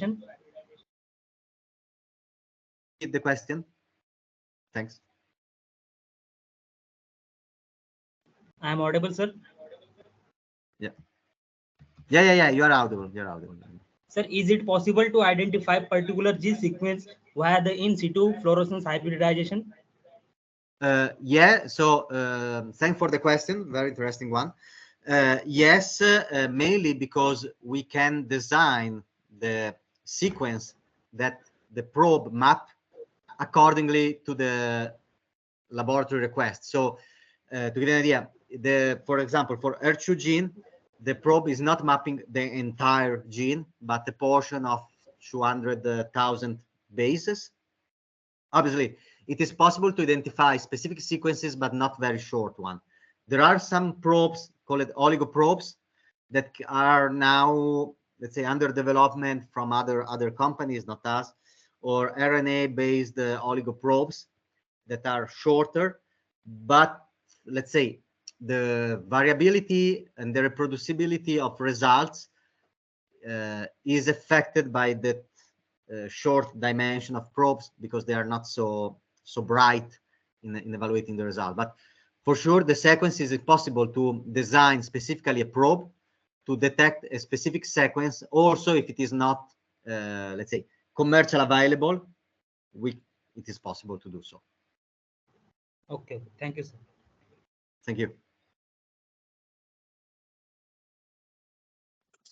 Repeat the question. Thanks. I'm audible, sir. Yeah. Yeah. You are audible. You're audible. Sir, is it possible to identify particular gene sequence via the in situ fluorescence hybridization? Yeah. So thanks for the question. Very interesting one. Yes, mainly because we can design the sequence that the probe map accordingly to the laboratory request. So to give you an idea, for example, for HER2 gene, the probe is not mapping the entire gene, but a portion of 200,000 bases. Obviously, it is possible to identify specific sequences, but not very short one. There are some probes called oligoprobes that are now, let's say, under development from other companies, not us, or RNA-based oligoprobes that are shorter, but let's say the variability and the reproducibility of results is affected by the short dimension of probes because they are not so bright in evaluating the result. But for sure, the sequence is possible to design specifically a probe to detect a specific sequence. Also, if it is not, let's say, commercial available, it is possible to do so. Okay, thank you, sir. Thank you.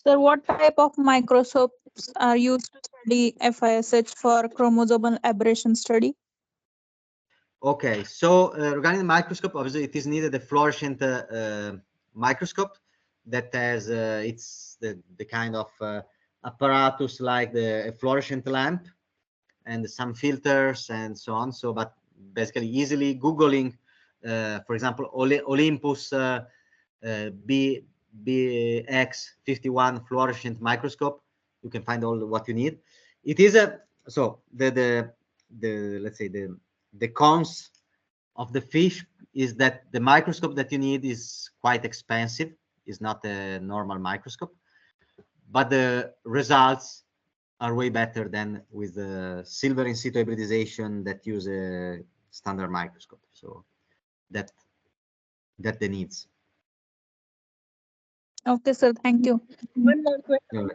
Sir, what type of microscopes are used to study FISH for chromosomal aberration study? Okay, so regarding the microscope, obviously it is needed a fluorescent microscope that has it's the kind of apparatus like the fluorescent lamp and some filters and so on. So, but basically easily Googling, for example, Olympus BX51 fluorescent microscope, you can find all what you need. It is a so the let's say the cons of the fish is that the microscope that you need is quite expensive. It's not a normal microscope, but the results are way better than with the silver in situ hybridization that use a standard microscope. So that the needs. Okay, sir. Thank you. One more question.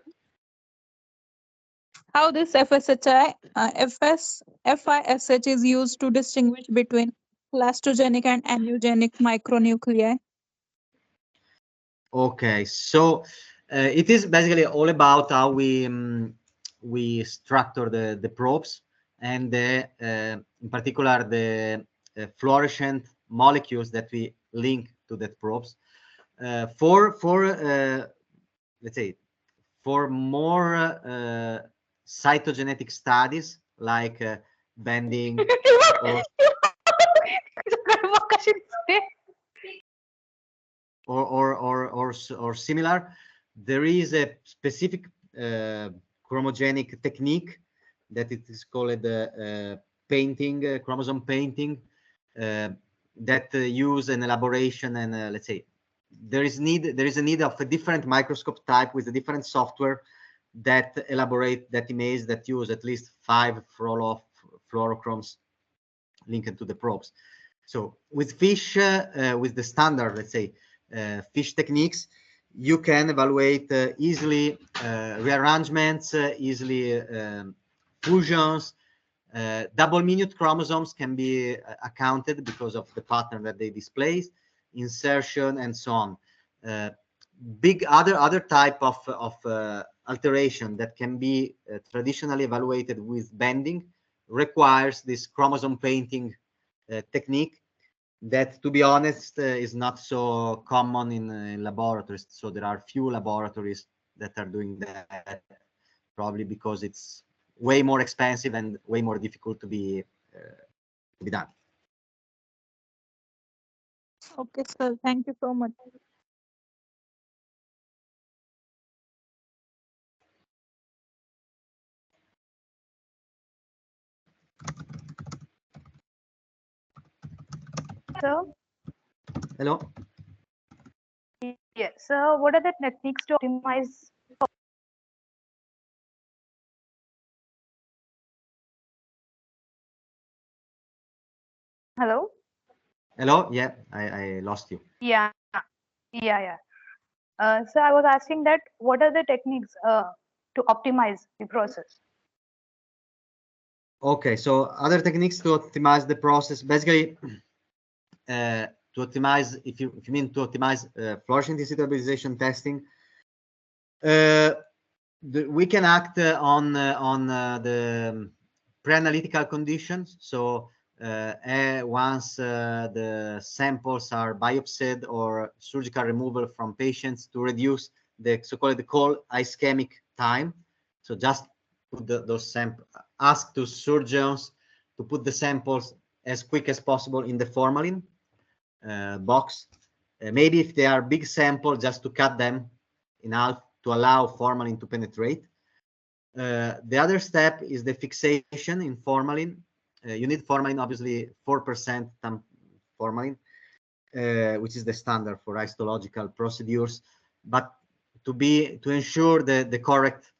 How this FISH is used to distinguish between plastogenic and angiogenic micronuclei? Okay, so it is basically all about how we structure the probes and in particular the fluorescent molecules that we link to that probes. For let's say for more cytogenetic studies like bending or similar, there is a specific chromogenic technique that it is called painting, chromosome painting, that use an elaboration and let's say there is a need of a different microscope type with a different software that elaborate that image that use at least 5 fluorochromes linked to the probes. So with fish, with the standard, let's say, fish techniques, you can evaluate easily rearrangements, easily fusions. Double minute chromosomes can be accounted because of the pattern that they display, insertion, and so on. Big other type of alteration that can be traditionally evaluated with bending requires this chromosome painting technique that, to be honest, is not so common in laboratories. So there are few laboratories that are doing that, probably because it's way more expensive and way more difficult to be done. Okay, sir. Thank you so much. So, Hello. yeah. So, what are the techniques to optimize Hello? Hello? Yeah, I lost you. Yeah, yeah. So I was asking that what are the techniques to optimize the process? Okay, so other techniques to optimize the process, basically, to optimize, if you mean to optimize flourishing in situ hybridization testing, we can act on the pre-analytical conditions. So once the samples are biopsied or surgical removal from patients, to reduce the so-called ischemic time. So just put those samples, ask to surgeons to put the samples as quick as possible in the formalin box. Maybe if they are big sample, just to cut them in half to allow formalin to penetrate. The other step is the fixation in formalin. You need formalin, obviously 4% formalin, which is the standard for histological procedures, but to ensure the correct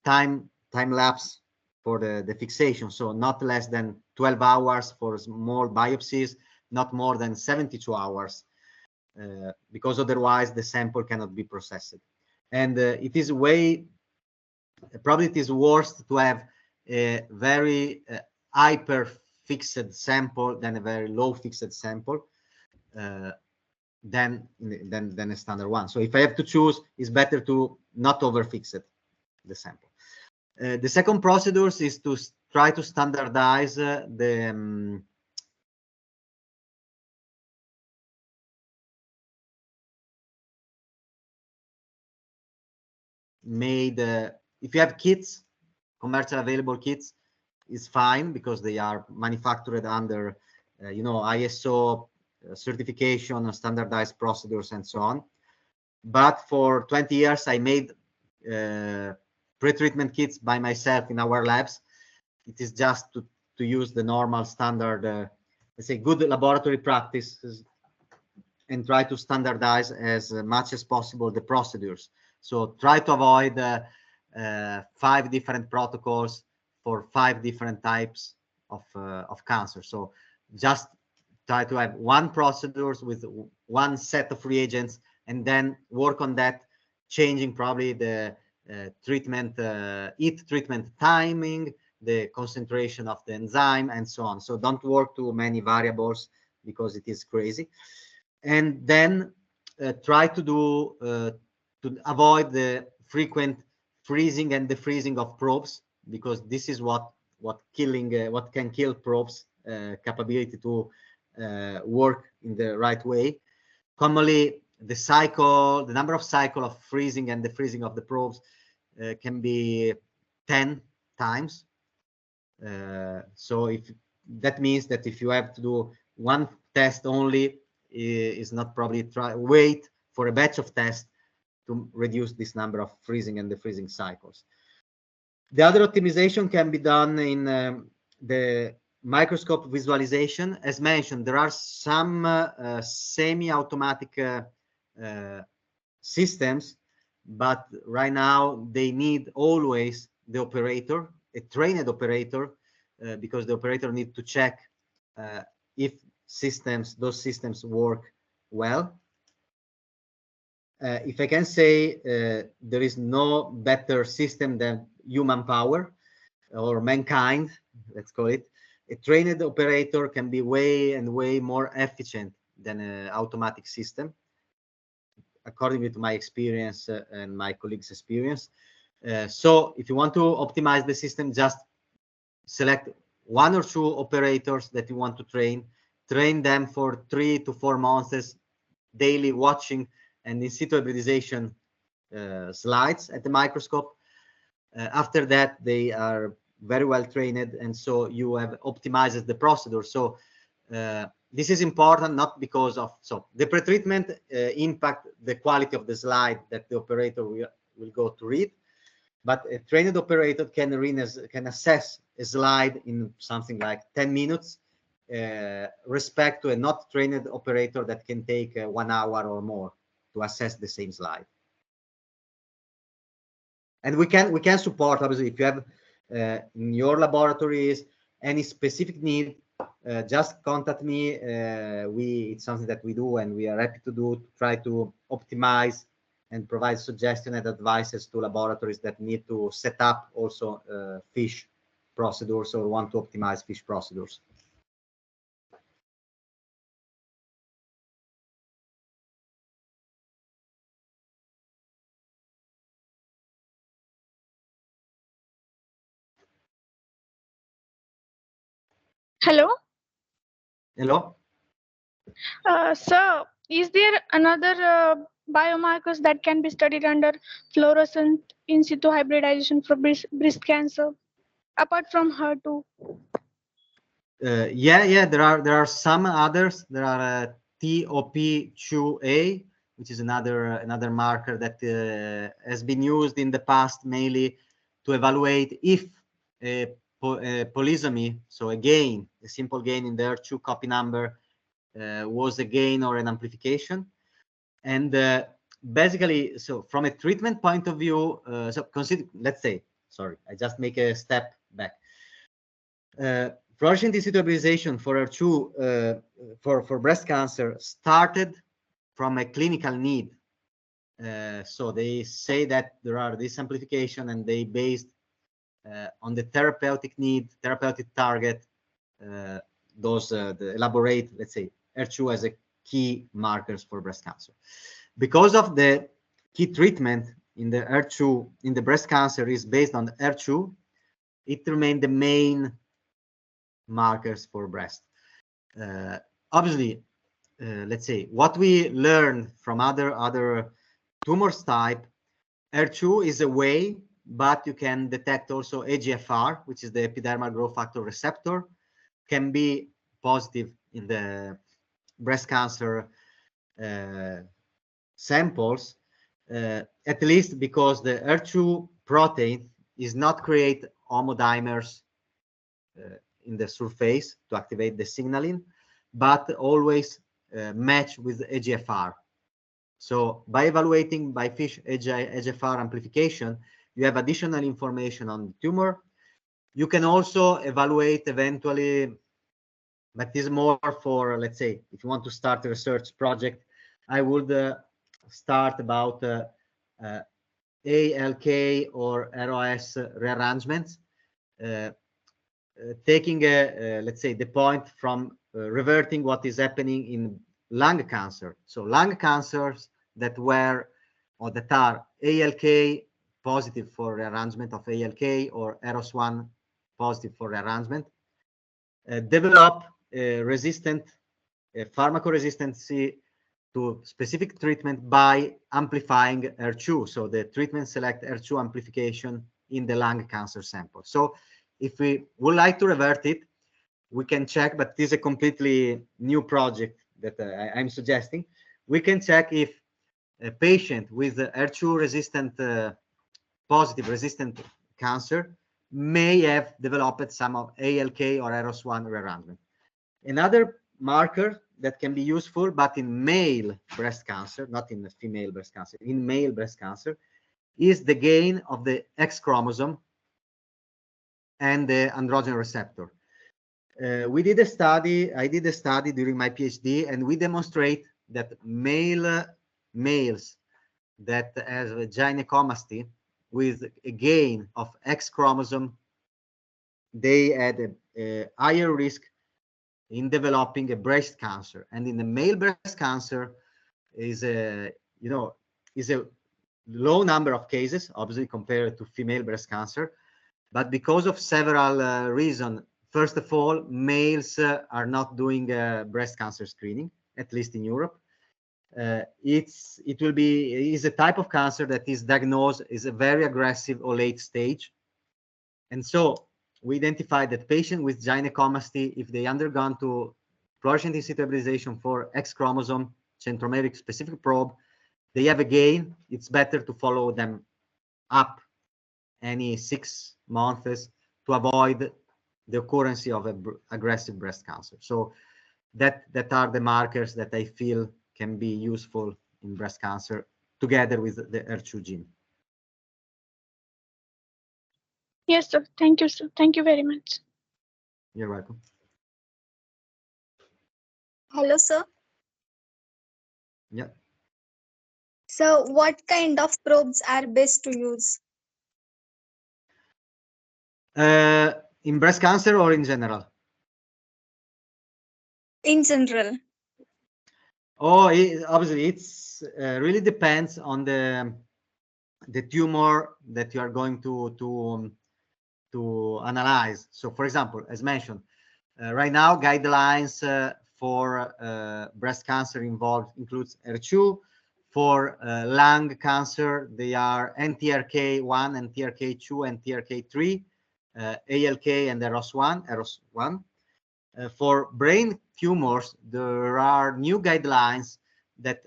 time lapse for the fixation. So not less than 12 hours for small biopsies, not more than 72 hours, because otherwise the sample cannot be processed. And it is probably it is worse to have a very hyper fixed sample than a very low fixed sample than a standard one. So if I have to choose, it's better to not over fix it, the sample. The second procedure is to try to standardize the made if you have kits, commercial available kits, is fine because they are manufactured under ISO certification, standardized procedures, and so on. But for 20 years I made pre-treatment kits by myself in our labs. It is just to use the normal standard, let's say, good laboratory practices, and try to standardize as much as possible the procedures. So try to avoid 5 different protocols for 5 different types of cancer. So just try to have one procedures with one set of reagents, and then work on that, changing probably the treatment timing, the concentration of the enzyme, and so on. So don't work too many variables because it is crazy. And then try to avoid the frequent freezing and defreezing of probes, because this is what can kill probes capability to work in the right way. Commonly, the number of cycle of freezing and defreezing of the probes can be 10 times. So if that means that if you have to do one test only, is not probably wait for a batch of tests to reduce this number of freezing and defreezing cycles. The other optimization can be done in the microscope visualization. As mentioned, there are some semi-automatic systems, but right now they need always the operator, a trained operator, because the operator needs to check if those systems work well. If I can say, there is no better system than human power or mankind, let's call it. A trained operator can be way more efficient than an automatic system, according to my experience and my colleagues' experience. So if you want to optimize the system, just select 1 or 2 operators that you want to train them for 3 to 4 months, daily watching and in situ hybridization slides at the microscope. After that, they are very well trained, and so you have optimized the procedure. So this is important, not because of the pretreatment impact the quality of the slide that the operator will go to read, but a trained operator can assess a slide in something like 10 minutes, respect to a not trained operator that can take 1 hour or more to assess the same slide. And we can support, obviously, if you have in your laboratories any specific need, just contact me. It's something that we do, and we are happy to try to optimize and provide suggestions and advices to laboratories that need to set up also fish procedures or want to optimize fish procedures. Hello. Hello. So, is there another biomarkers that can be studied under fluorescent in situ hybridization for breast cancer, apart from HER2? Yeah, there are some others. There are TOP2A, which is another marker that has been used in the past mainly to evaluate if a polysomy, so a simple gain in the HER2 copy number, was a gain or an amplification. And basically, so from a treatment point of view, so consider, let's say, sorry, I just make a step back. Fluorescent in situ hybridization for HER2 for breast cancer started from a clinical need. So they say that there are this amplification, and they based on the therapeutic need, therapeutic target, the elaborate, let's say, HER2 as a key markers for breast cancer. Because of the key treatment in the HER2 in the breast cancer is based on HER2, it remained the main markers for breast. Obviously, let's say what we learned from other tumors type, HER2 is a way, but you can detect also EGFR, which is the epidermal growth factor receptor, can be positive in the breast cancer samples, at least because the HER2 protein is not create homodimers in the surface to activate the signaling, but always match with EGFR. So by evaluating by fish EGFR amplification, you have additional information on the tumor. You can also evaluate eventually, but this is more for, let's say, if you want to start a research project, I would start about ALK or ROS rearrangements, taking, let's say, the point from reverting what is happening in lung cancer. So lung cancers that were or that are ALK positive for rearrangement of ALK or ROS1 positive for rearrangement, develop resistant pharmacoresistancy to specific treatment by amplifying HER2. So the treatment select HER2 amplification in the lung cancer sample. So if we would like to revert it, we can check, but this is a completely new project that I'm suggesting. We can check if a patient with HER2 resistant, positive resistant cancer may have developed some of ALK or ROS1 rearrangement. Another marker that can be useful, but in male breast cancer, not in female breast cancer, in male breast cancer, is the gain of the X chromosome and the androgen receptor. We did a study, I did a study during my PhD, and we demonstrate that males that have a gynecomasty with a gain of X chromosome, they had a higher risk in developing a breast cancer. And in the male breast cancer is a, is a low number of cases, obviously compared to female breast cancer, but because of several reasons. First of all, males are not doing breast cancer screening, at least in Europe. It is a type of cancer that is diagnosed as a very aggressive or late stage. And so we identified that patients with gynecomasty, if they undergone to fluorescent in situ hybridization for X chromosome centromeric specific probe, they have a gain. It's better to follow them up any 6 months to avoid the occurrence of aggressive breast cancer. So that are the markers that I feel can be useful in breast cancer together with the HER2 gene. Yes, sir. Thank you, sir. Thank you very much. You're welcome. Hello, sir. Yeah. So, what kind of probes are best to use? In breast cancer or in general? In general. Oh, obviously, it's really depends on the tumor that you are going to analyze. So, for example, as mentioned, right now guidelines for breast cancer includes HER2. For lung cancer, they are NTRK1, NTRK2, and NTRK3, ALK, and EROS1. For brain tumors, there are new guidelines that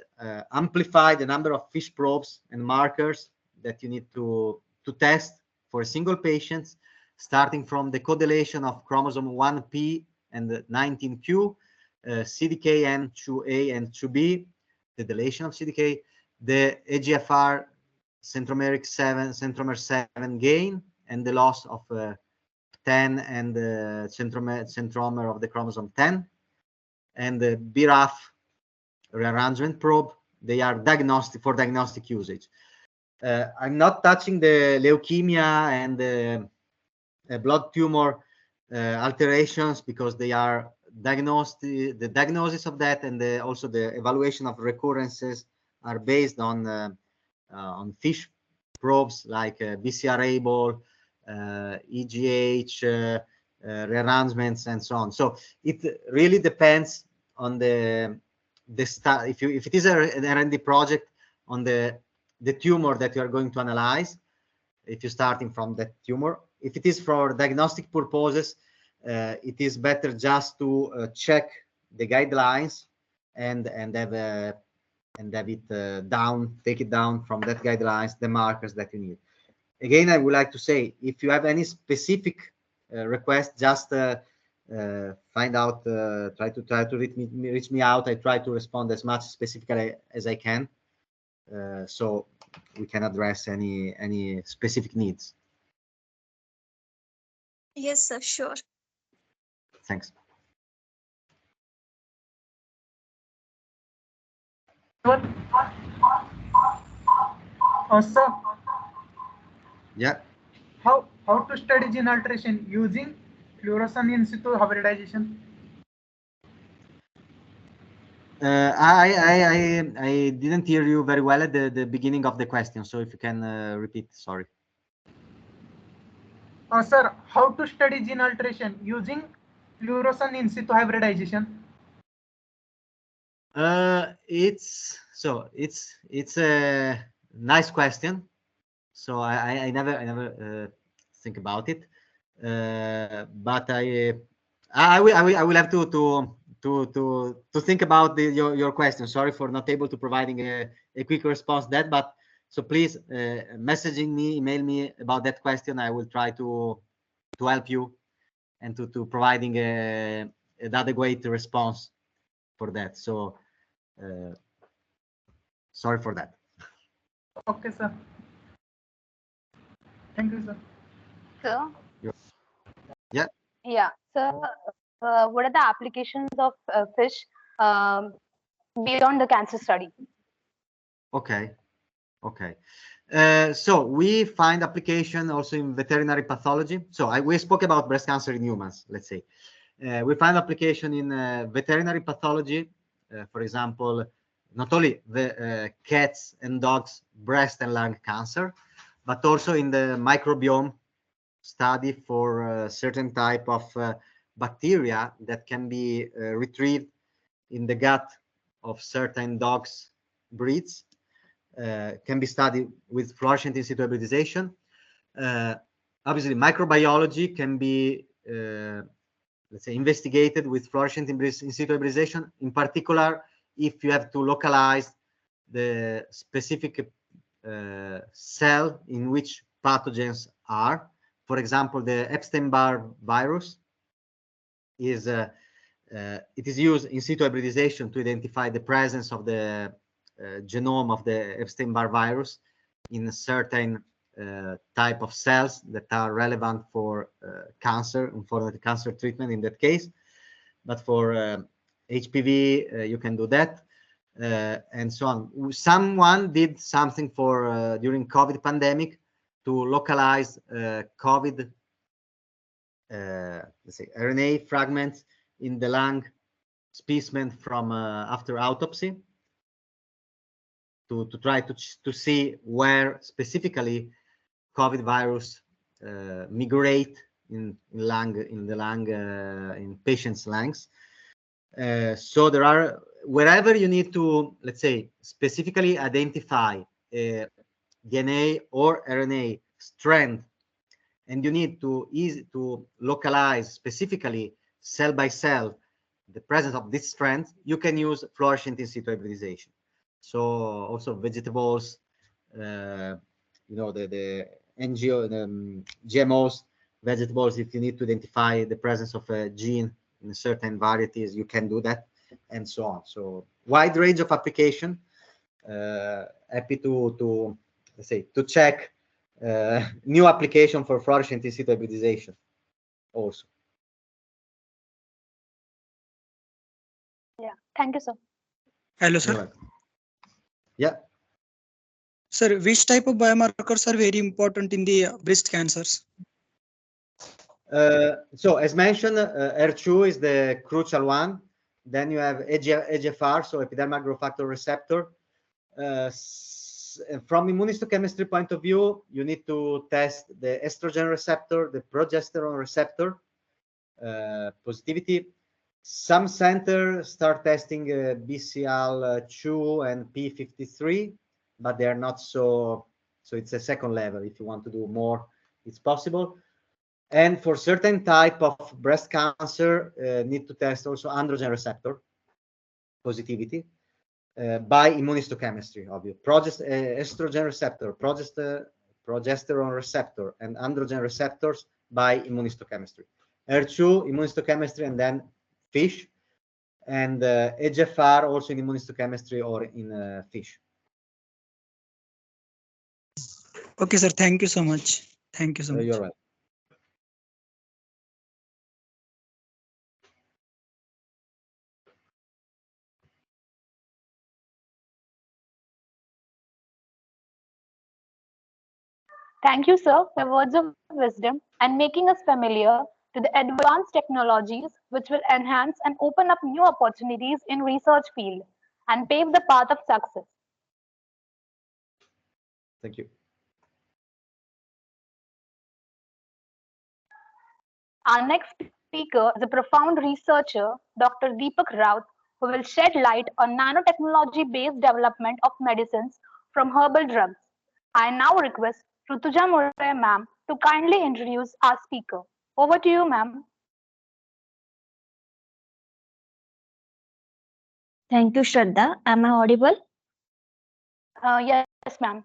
amplify the number of FISH probes and markers that you need to test for a single patient, starting from the codeletion of chromosome 1p and 19q, CDKN2A and 2b, the deletion of CDK, the EGFR centromer 7 gain, and the loss of 10 and the centromer of the chromosome 10, and the BRAF rearrangement probe. They are diagnostic usage. I'm not touching the leukemia and the blood tumor alterations because they are the diagnosis of that and also the evaluation of recurrences are based on FISH probes like BCR-ABL, EGH, rearrangements, and so on. So it really depends on if it is an R&D project, on the tumor that you are going to analyze. If you're starting from that tumor, if it is for diagnostic purposes, it is better just to check the guidelines and have it take it down from that guidelines, the markers that you need. Again, I would like to say, if you have any specific request, just find out, try to reach me out. I try to respond as much specifically as I can, so we can address any specific needs. Yes, sir, sure. Thanks. Sir, Yeah. how to study gene alteration using fluorescence in situ hybridization? I didn't hear you very well at the beginning of the question, so if you can repeat, sorry. Sir, how to study gene alteration using fluorescence in situ hybridization? It's a nice question. So I never think about it, but I will have to think about your question. Sorry for not able to providing a quick response to that, but so please messaging me, email me about that question. I will try to help you and to providing an adequate response for that. So sorry for that. Okay, sir. Thank you, sir. Sir? Yeah. Yeah. So, what are the applications of fish beyond the cancer study? Okay. So we find application also in veterinary pathology. So we spoke about breast cancer in humans, let's say. We find application in veterinary pathology, for example, not only the cats and dogs breast and lung cancer, but also in the microbiome study for certain type of bacteria that can be retrieved in the gut of certain dogs breeds. Can be studied with fluorescent in situ hybridization. Obviously, microbiology can be, let's say, investigated with fluorescent in situ hybridization. In particular, if you have to localize the specific cell in which pathogens are. For example, the Epstein-Barr virus is it is used in situ hybridization to identify the presence of the genome of the Epstein-Barr virus in a certain type of cells that are relevant for cancer and for the cancer treatment in that case. But for HPV, you can do that, and so on. Someone did something for during COVID pandemic to localize COVID, let's say, RNA fragments in the lung specimen from after autopsy to try to see where specifically COVID virus migrate in patients' lungs. So there are, wherever you need to, let's say, specifically identify DNA or RNA strand, and you need to localize specifically cell by cell the presence of this strand, you can use fluorescent in situ hybridization. So also vegetables, the NGO, the GMOs, vegetables, if you need to identify the presence of a gene in certain varieties, you can do that, and so on. So wide range of application. Happy to let's say to check new application for fluorescent in situ hybridization also. Yeah, thank you, sir. Hello, sir. Yeah. Sir, which type of biomarkers are very important in the breast cancers? So as mentioned, HER2 is the crucial one. Then you have EGFR, so epidermal growth factor receptor. From immunohistochemistry point of view, you need to test the estrogen receptor, the progesterone receptor positivity. Some centers start testing BCL2 and P53, but they are not so it's a second level. If you want to do more, it's possible. And for certain type of breast cancer, need to test also androgen receptor positivity by immunohistochemistry, obviously. Estrogen receptor, progesterone receptor, and androgen receptors by immunohistochemistry. HER2 immunohistochemistry, and then fish, and EGFR also in immunohistochemistry or in fish. Okay, sir. Thank you so much. Thank you so much. You're right. Thank you, sir, for words of wisdom and making us familiar to the advanced technologies which will enhance and open up new opportunities in research field and pave the path of success. Thank you. Our next speaker is a profound researcher, Dr. Deepak Raut, who will shed light on nanotechnology-based development of medicines from herbal drugs. I now request Rutuja Murray ma'am to kindly introduce our speaker. Over to you, ma'am. Thank you, Shraddha. Am I audible? Yes, ma'am.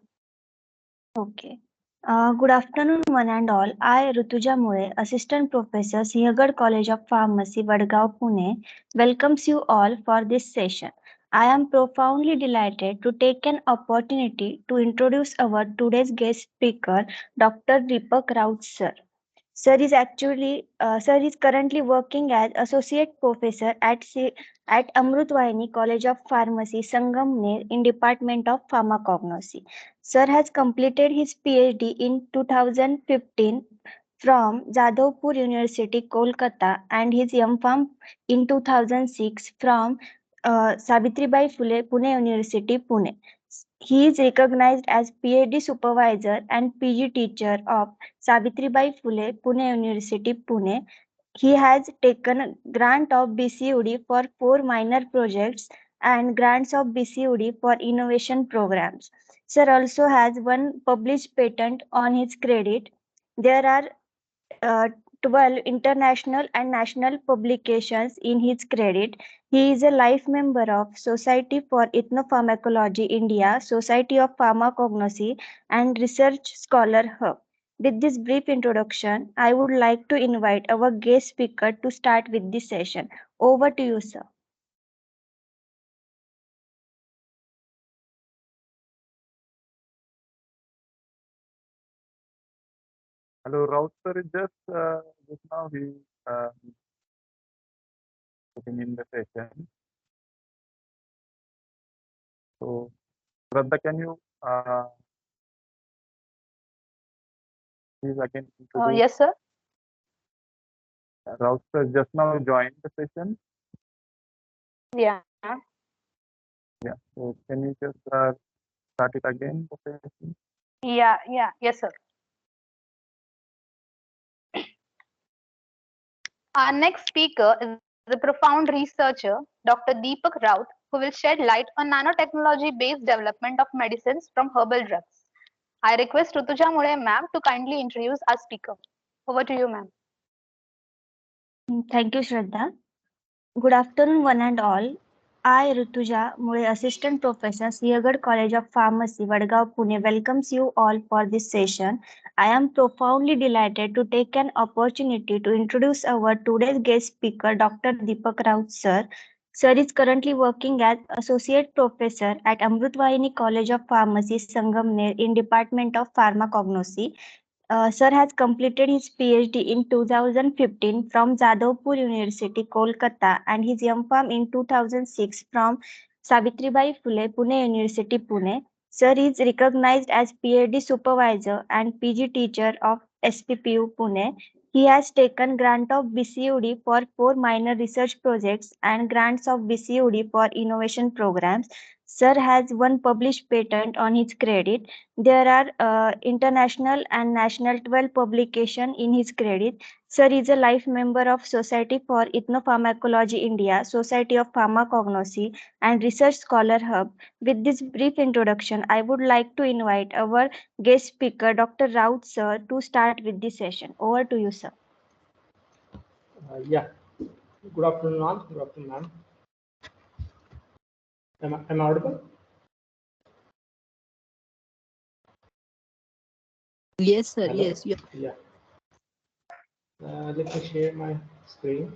Okay. Good afternoon, one and all. I, Rutuja Mure, Assistant Professor, Singhgad College of Pharmacy, Vadgaon, Pune, welcomes you all for this session. I am profoundly delighted to take an opportunity to introduce our today's guest speaker, Dr. Deepak Raut, sir. Sir is currently working as associate professor at Amrutvayani College of Pharmacy, Sangamner, in Department of Pharmacognosy. Sir has completed his PhD in 2015 from Jadavpur University, Kolkata, and his M.Pharm in 2006 from Savitribai Phule, Pune University, Pune. He is recognized as PhD supervisor and PG teacher of Savitribai Phule, Pune University, Pune. He has taken grant of BCUD for 4 minor projects and grants of BCUD for innovation programs. Sir also has one published patent on his credit. There are 12 international and national publications in his credit. He is a life member of Society for Ethnopharmacology India, Society of Pharmacognosy, and Research Scholar Hub. With this brief introduction, I would like to invite our guest speaker to start with this session. Over to you, sir. Hello, Raut sir is just now he participating in the session. So, Shraddha, can you please again introduce? Yes, sir. Raut sir just now joined the session. Yeah. Yeah. So, can you just start it again? The session? Yeah. Yes, sir. Our next speaker is a profound researcher, Dr. Deepak Raut, who will shed light on nanotechnology-based development of medicines from herbal drugs. I request Rutuja Mule ma'am to kindly introduce our speaker. Over to you, ma'am. Thank you, Shraddha. Good afternoon, one and all. I, Rutuja Mule, Assistant Professor, Singhgad College of Pharmacy, Vadgaon, Pune, welcomes you all for this session. I am profoundly delighted to take an opportunity to introduce our today's guest speaker, Dr. Deepak Raut, sir. Sir is currently working as Associate Professor at Amrutvahini College of Pharmacy, Sangamner, in Department of Pharmacognosy. Sir has completed his PhD in 2015 from Jadavpur University, Kolkata, and his M.Pharm in 2006 from Savitribai Phule, Pune University, Pune. Sir is recognized as PhD supervisor and PG teacher of SPPU, Pune. He has taken grant of BCUD for 4 minor research projects and grants of BCUD for innovation programs. Sir has one published patent on his credit. There are international and national 12 publications in his credit. Sir is a life member of Society for Ethnopharmacology India, Society of Pharmacognosy, and Research Scholar Hub. With this brief introduction, I would like to invite our guest speaker, Dr. Raut, sir, to start with the session. Over to you, sir. Yeah. Good afternoon, all. Good afternoon, ma'am. Am I audible? Yes, sir. Hello? Yes. Yeah. Let me share my screen.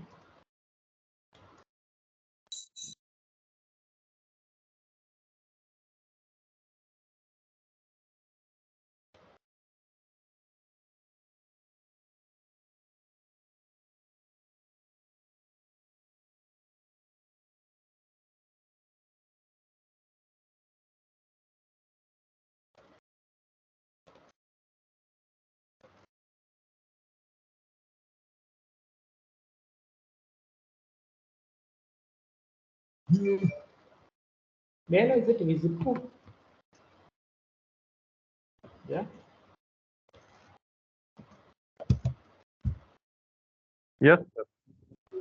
May I know, is it visible? Yeah. Yes, sir.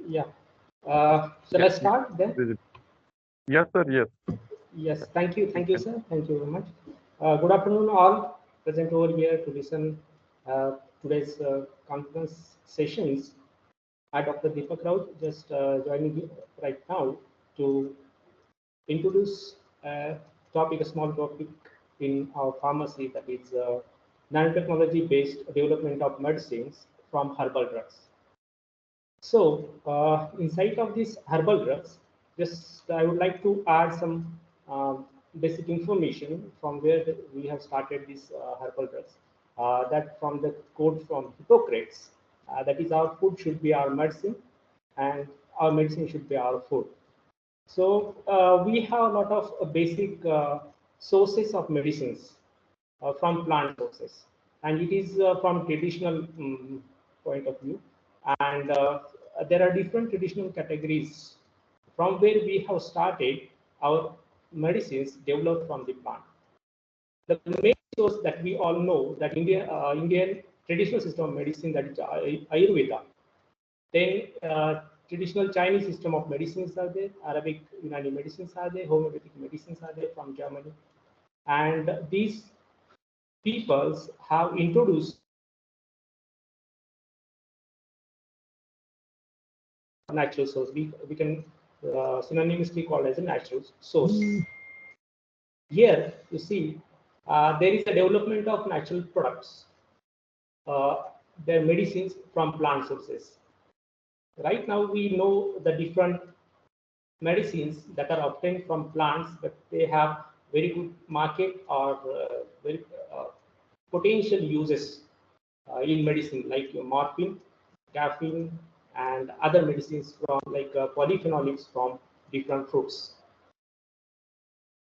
Yeah. Shall I start then? Yes, sir. Yes. Yes. Thank you. Thank you, sir. Thank you very much. Good afternoon, all present over here to listen today's conference sessions. I, Dr. Deepak Raut, just joining you right now to introduce a topic, a small topic in our pharmacy, that is nanotechnology-based development of medicines from herbal drugs. So, inside of these herbal drugs, just I would like to add some basic information from where we have started these herbal drugs. That from the quote from Hippocrates, that is, our food should be our medicine, and our medicine should be our food. So we have a lot of basic sources of medicines from plant sources, and it is from traditional point of view, and there are different traditional categories from where we have started our medicines developed from the plant. The main source that we all know, that Indian traditional system of medicine, that is Ayurveda. Then traditional Chinese system of medicines are there, Arabic Unani medicines are there, homeopathic medicines are there from Germany. And these peoples have introduced natural source. We can synonymously call as a natural source. Here you see there is a development of natural products, their medicines from plant sources. Right now we know the different medicines that are obtained from plants, but they have very good market or very potential uses in medicine, like morphine, caffeine, and other medicines from like polyphenolics from different fruits.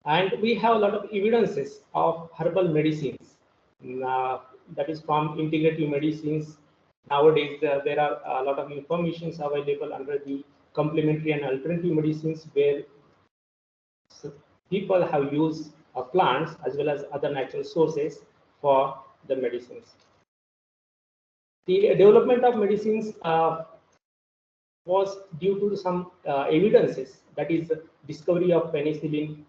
And we have a lot of evidences of herbal medicines, that is from integrative medicines. Nowadays, there are a lot of informations available under the complementary and alternative medicines, where people have used plants as well as other natural sources for the medicines. The development of medicines was due to some evidences, that is discovery of penicillin,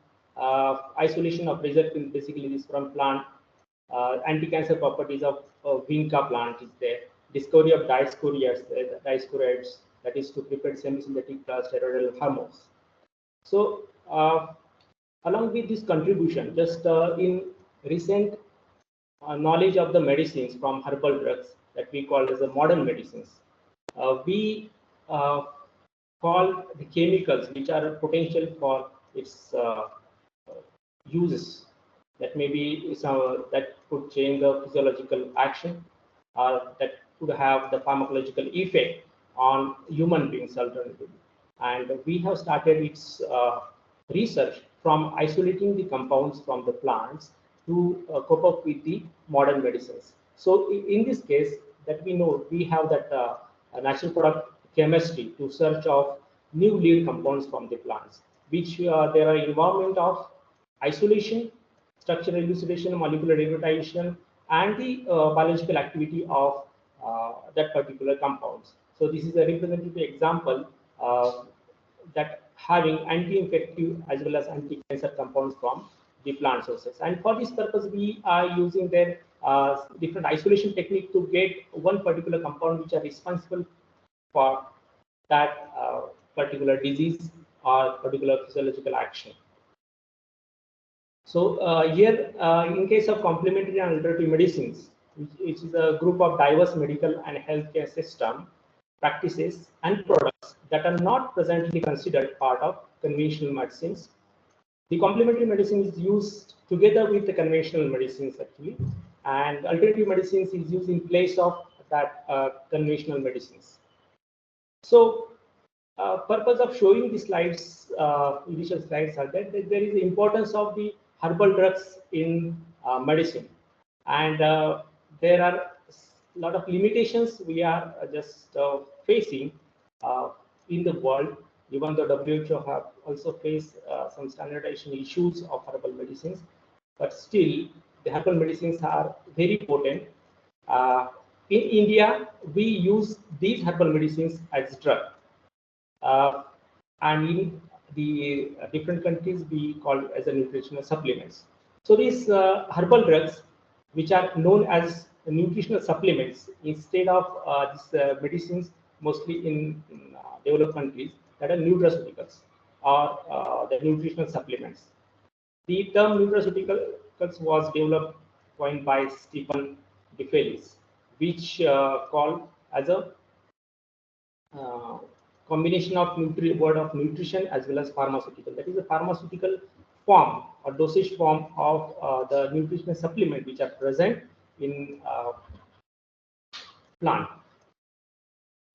isolation of reserpine, basically this from plant, anti-cancer properties of vinca plant is there, discovery of discorides, that is to prepare semi-synthetic steroidal hormones. So along with this contribution, just in recent knowledge of the medicines from herbal drugs that we call as the modern medicines, we call the chemicals which are potential for its uses, that maybe that could change the physiological action, or that could have the pharmacological effect on human beings alternatively. And we have started its research from isolating the compounds from the plants to cope up with the modern medicines. So in this case, that we know, we have that natural product chemistry to search of new lead compounds from the plants, which there are involvement of isolation, structural elucidation, molecular degradation, and the biological activity of that particular compounds. So this is a representative example that having anti-infective as well as anti-cancer compounds from the plant sources. And for this purpose, we are using their different isolation technique to get one particular compound which are responsible for that particular disease or particular physiological action. So here, in case of complementary and alternative medicines, which is a group of diverse medical and healthcare system practices and products that are not presently considered part of conventional medicines. The complementary medicine is used together with the conventional medicines actually, and alternative medicines is used in place of that conventional medicines. So purpose of showing the slides, initial slides, are that there is the importance of the herbal drugs in medicine, and there are a lot of limitations we are just facing in the world. Even the WHO have also faced some standardization issues of herbal medicines, but still the herbal medicines are very potent. In India, we use these herbal medicines as drug. And in the different countries, we call it as a nutritional supplements. So these herbal drugs, which are known as nutritional supplements, instead of these medicines, mostly in developed countries, that are nutraceuticals or the nutritional supplements. The term nutraceuticals was developed, coined by Stephen DeFelice, which called as a combination of word of nutrition as well as pharmaceutical. That is a pharmaceutical form or dosage form of the nutritional supplement which are present in plant.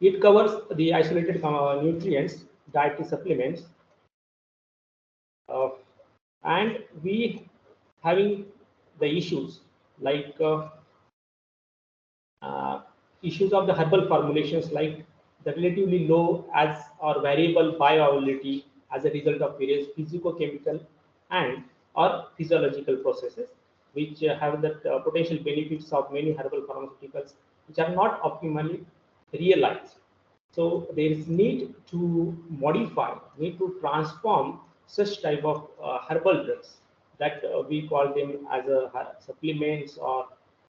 It covers the isolated nutrients, dietary supplements, and we having the issues like issues of the herbal formulations, like the relatively low as or variable bioavailability as a result of various physicochemical and or physiological processes, which have the potential benefits of many herbal pharmaceuticals, which are not optimally realized. So there is need to modify, need to transform such type of herbal drugs, that we call them as a supplements or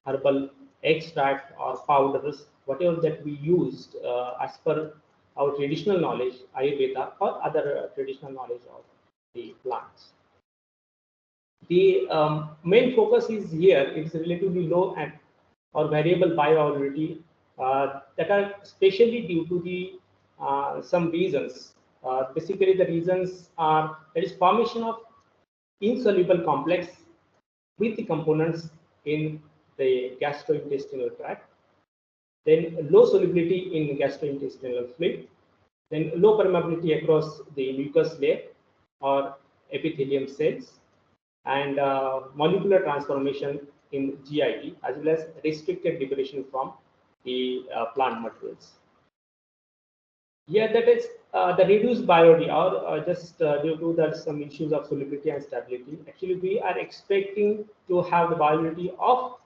herbal extract or powders, whatever that we used as per our traditional knowledge, Ayurveda or other traditional knowledge of the plants. The main focus is here, it's relatively low and or variable bioavailability that are especially due to the some reasons. Basically, the reasons are there is formation of insoluble complex with the components in the gastrointestinal tract. then low solubility in gastrointestinal fluid, then low permeability across the mucous layer or epithelium cells, and molecular transformation in GIT, as well as restricted degradation from the plant materials. Here, that is the reduced biology, or just due to that some issues of solubility and stability. Actually, we are expecting to have the biology of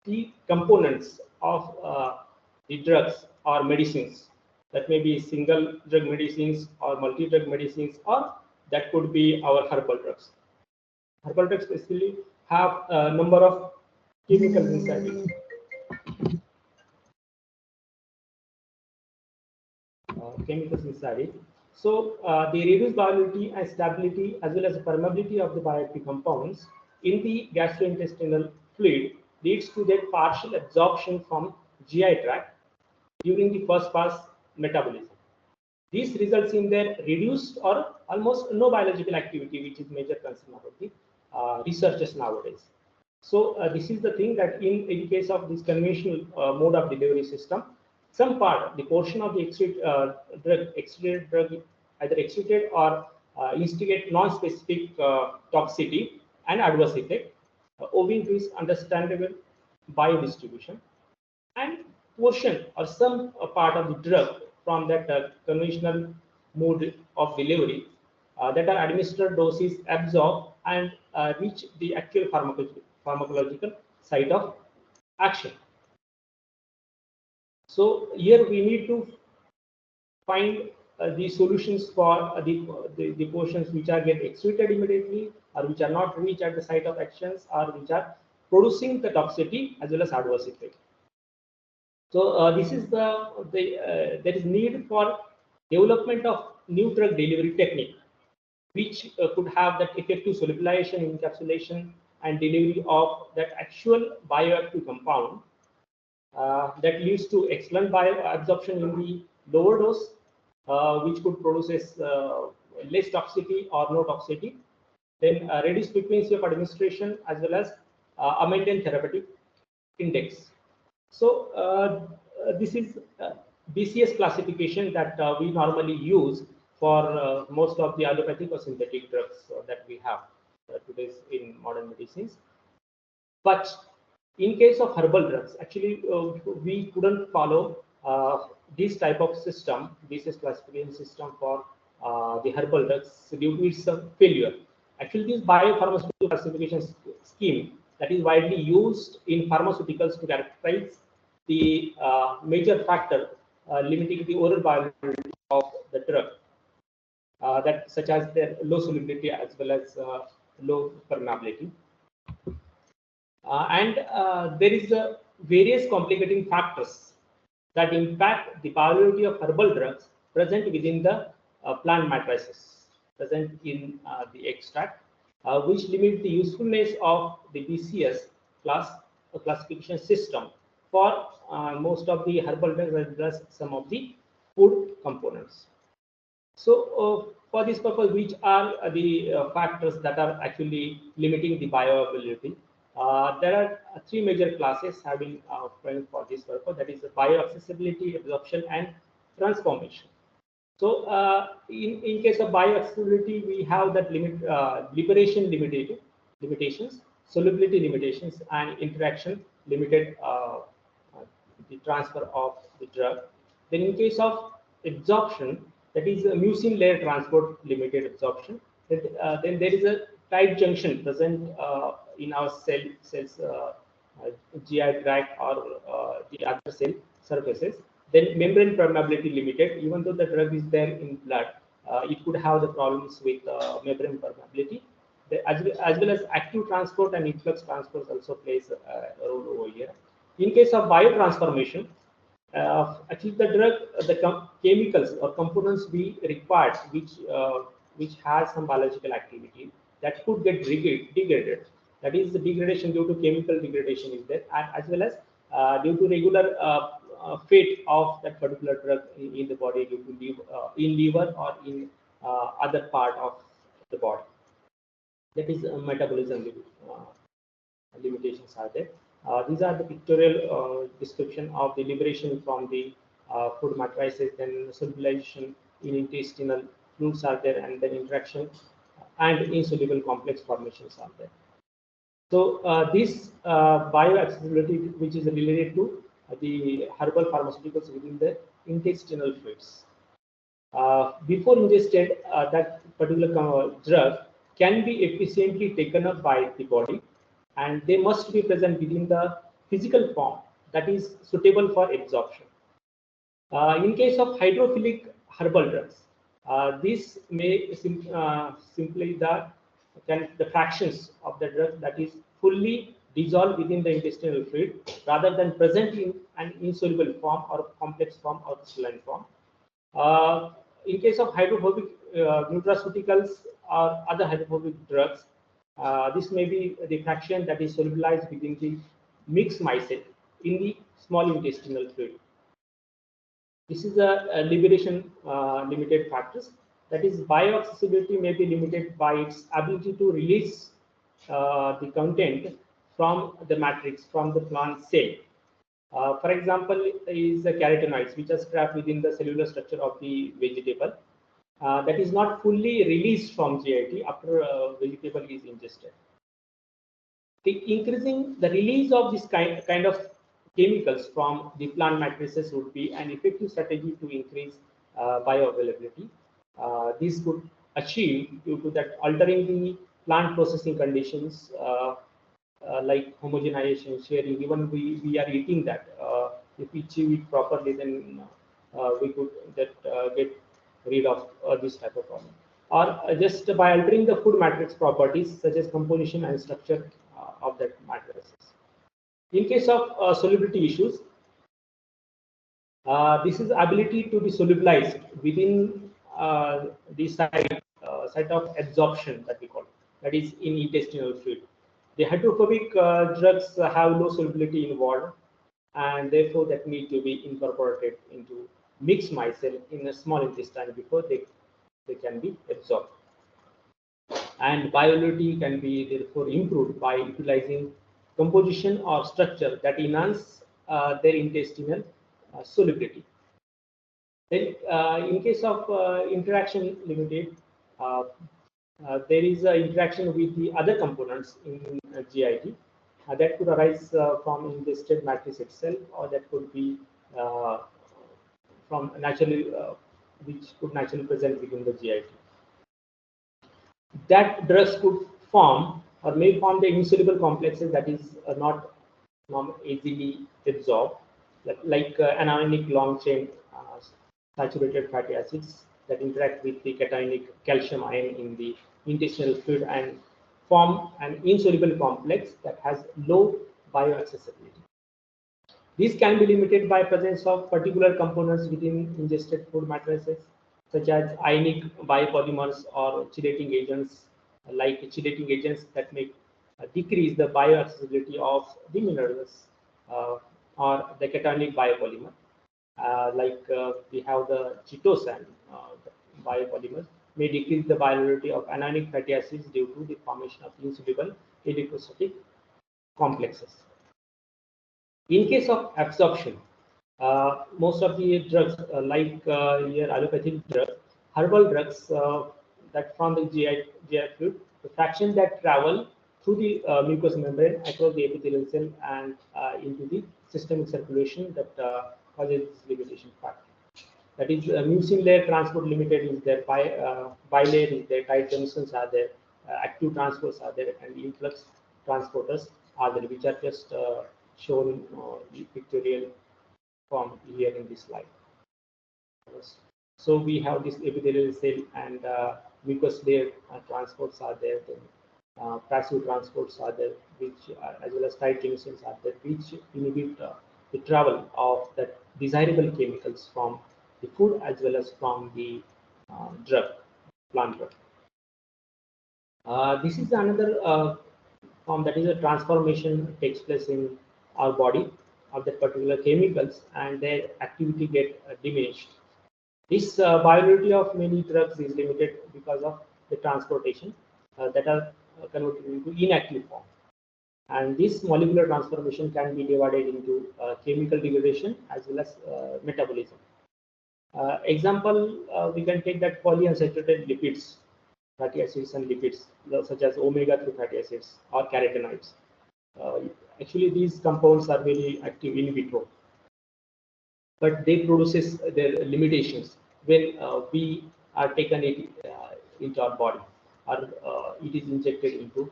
the components of the drugs or medicines. That may be single drug medicines or multi-drug medicines, or that could be our herbal drugs. Herbal drugs basically have a number of chemicals inside it. Chemicals inside it. So the reduced viability and stability, as well as the permeability of the bioactive compounds in the gastrointestinal fluid, leads to their partial absorption from GI tract during the first pass metabolism. This results in their reduced or almost no biological activity, which is major concern about the researchers nowadays. So this is the thing that in the case of this conventional mode of delivery system, some part, the portion of the extruded drug, either extruded or instigate non-specific toxicity and adverse effect, owing to its understandable biodistribution, and portion or some part of the drug from that conventional mode of delivery that are administered doses absorb and reach the actual pharmacological site of action. So here we need to find the solutions for the portions which are get excreted immediately, or which are not reached at the site of actions, or which are producing the toxicity as well as adverse effect. So this is there is need for development of new drug delivery technique, which could have that effective solubilization, encapsulation, and delivery of that actual bioactive compound that leads to excellent bioabsorption in the lower dose, which could produce less toxicity or no toxicity, then reduced frequency of administration, as well as a maintained therapeutic index. So this is BCS classification that we normally use for most of the allopathic or synthetic drugs that we have today in modern medicines. But in case of herbal drugs, actually we couldn't follow this type of system, BCS classification system for the herbal drugs due to its failure. Actually, this biopharmaceutical classification scheme that is widely used in pharmaceuticals to characterize the major factor limiting the oral bioavailability of the drug, that such as their low solubility as well as low permeability. There is various complicating factors that impact the bioavailability of herbal drugs present within the plant matrices present in the extract, which limit the usefulness of the BCS classification system for most of the herbal drugs as well as some of the food components. So for this purpose, which are the factors that are actually limiting the bioavailability? There are three major classes have been framed for this purpose, that is bioaccessibility, absorption, and transformation. So in case of bioaccessibility, we have that liberation limitations, solubility limitations, and interaction limited the transfer of the drug. Then in case of absorption, that is a mucin layer transport limited absorption. Then there is a tight junction present in our cells GI tract or the other cell surfaces. Then membrane permeability limited, even though the drug is there in blood, it could have the problems with membrane permeability. As well as active transport and influx transport also plays a role over here. In case of biotransformation, actually the drug, the chemicals or components we required, which has some biological activity, that could get degraded. That is, the degradation due to chemical degradation is there, and as well as due to regular fate of that particular drug in the body due to in liver or in other part of the body. That is metabolism limitations are there. These are the pictorial description of the liberation from the food matrices, then solubilization in intestinal fluids are there, and then interaction and insoluble complex formations are there. So this bioaccessibility, which is related to the herbal pharmaceuticals within the intestinal fluids. Before ingested, that particular drug can be efficiently taken up by the body, and they must be present within the physical form that is suitable for absorption. In case of hydrophilic herbal drugs, this may simply the fractions of the drug that is fully dissolved within the intestinal fluid rather than present in an insoluble form or complex form or crystalline form. In case of hydrophobic nutraceuticals or other hydrophobic drugs, this may be the fraction that is solubilized within the mixed micelle in the small intestinal fluid. This is a liberation limited factors. That is, bioaccessibility may be limited by its ability to release the content from the matrix, from the plant cell. For example, is the carotenoids, which are trapped within the cellular structure of the vegetable. That is not fully released from GIT after vegetable is ingested. Increasing the release of this kind of chemicals from the plant matrices would be an effective strategy to increase bioavailability. This could achieve due to that altering the plant processing conditions like homogenization, sharing. Even we are eating that. If we chew it properly, then we could get rid of this type of problem. Or just by altering the food matrix properties such as composition and structure of that matrices. In case of solubility issues, this is ability to be solubilized within the site of absorption that we call, that is in intestinal fluid. The hydrophobic drugs have low solubility in water, and therefore that need to be incorporated into mixed micelle in a small intestine before they can be absorbed. And bioavailability can be therefore improved by utilizing composition or structure that enhance their intestinal solubility. Then, in case of interaction limited, there is an interaction with the other components in GIT that could arise from ingested matrix itself, or that could be from naturally, which could naturally present within the GIT. That drugs could form or may form the insoluble complexes that is not easily absorbed, like anionic long chain saturated fatty acids that interact with the cationic calcium ion in the intestinal fluid and form an insoluble complex that has low bioaccessibility. These can be limited by presence of particular components within ingested food matrices, such as ionic biopolymers or chelating agents, like chelating agents that may decrease the bioaccessibility of the minerals, or the cationic biopolymer, like we have the chitosan biopolymers, may decrease the bioavailability of anionic fatty acids due to the formation of insoluble electrostatic complexes. In case of absorption, most of the drugs, like here allopathic drugs, herbal drugs that from the GI fluid, the fraction that travel through the mucous membrane across the epithelial cell and into the systemic circulation that causes this limitation factor. That is, mucin layer transport limited is there, bilayer is there, tight junctions are there, active transports are there, and influx transporters are there, which are just shown in pictorial form here in this slide. So we have this epithelial cell and mucous layer transports are there, then passive transports are there, which as well as tight junctions are there, which inhibit the travel of that desirable chemicals from the food as well as from the plant drug. This is another form, that is a transformation takes place in our body of that particular chemicals, and their activity get diminished. This bioavailability of many drugs is limited because of the transportation that are converted into inactive form. And this molecular transformation can be divided into chemical degradation as well as metabolism. Example, we can take that polyunsaturated lipids, fatty acids and lipids, such as omega-3 fatty acids or carotenoids. Actually, these compounds are very active in vitro, but they produces their limitations when we are taken it into our body, or it is injected into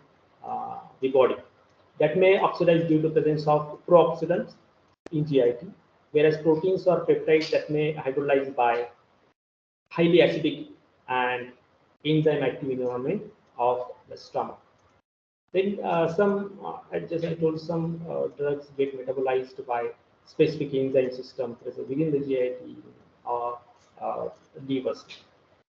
the body. That may oxidize due to presence of pro-oxidants in GIT, whereas proteins or peptides that may hydrolyze by highly acidic and enzyme active environment of the stomach. Then as I told, some drugs get metabolized by specific enzyme system present within the GIT or levers.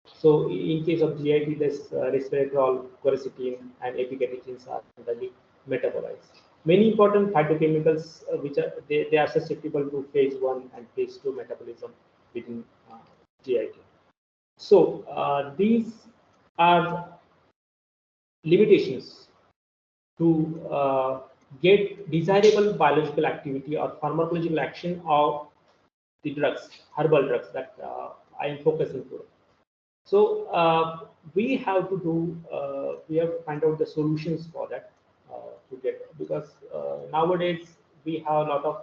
So in case of GIT, this resveratrol, quercetin, and epicatechins are generally metabolized. Many important phytochemicals, which are they are susceptible to phase 1 and phase 2 metabolism within GIT. So these are limitations to get desirable biological activity or pharmacological action of the drugs, herbal drugs that I am focusing on. So we have to do, we have to find out the solutions for that to get, because nowadays we have a lot of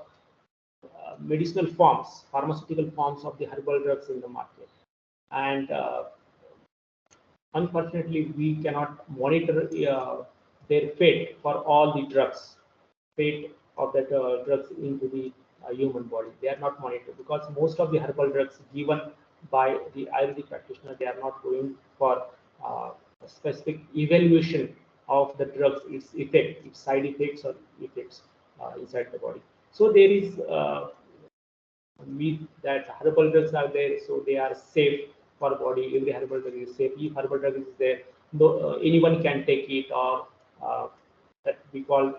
medicinal forms, pharmaceutical forms of the herbal drugs in the market, and unfortunately we cannot monitor their fate for all the drugs, fate of that drugs into the human body. They are not monitored because most of the herbal drugs given by the Ayurvedic practitioner, they are not going for a specific evaluation of the drugs, its effect, its side effects or effects inside the body. So there is myth that herbal drugs are there, so they are safe for body. Every herbal drug is safe. If herbal drug is there, no, anyone can take it, or that we call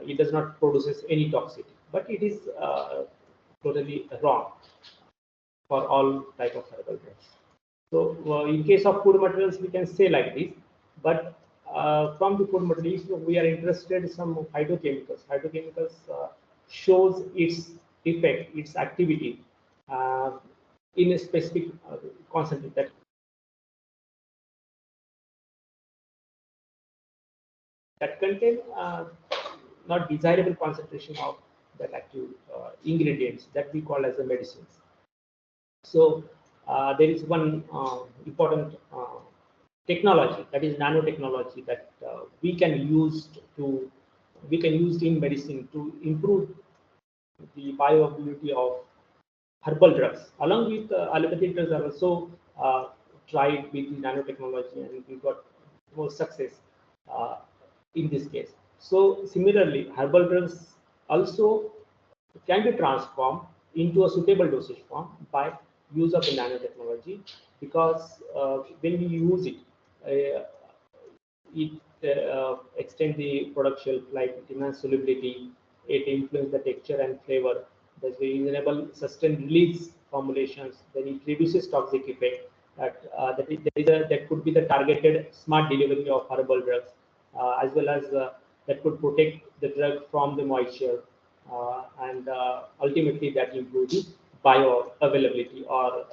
it does not produces any toxicity. But it is totally wrong for all type of herbal drugs. So in case of food materials, we can say like this. But from the food materials, we are interested in some phytochemicals. Phytochemicals shows its effect, its activity in a specific concentration that contain not desirable concentration of that active ingredients that we call as the medicines. So there is one important technology, that is nanotechnology, that we can use in medicine to improve the bioavailability of herbal drugs. Along with allopathic drugs are also tried with the nanotechnology, and we got more success in this case. So similarly, herbal drugs also can be transformed into a suitable dosage form by use of the nanotechnology, because when we use it, it extends the product shelf life, it enhances solubility, it influences the texture and flavor. Thus, we enable sustained release formulations. Then it reduces toxic effect. That could be the targeted smart delivery of herbal drugs, as well as that could protect the drug from the moisture, and ultimately that improves the bioavailability, or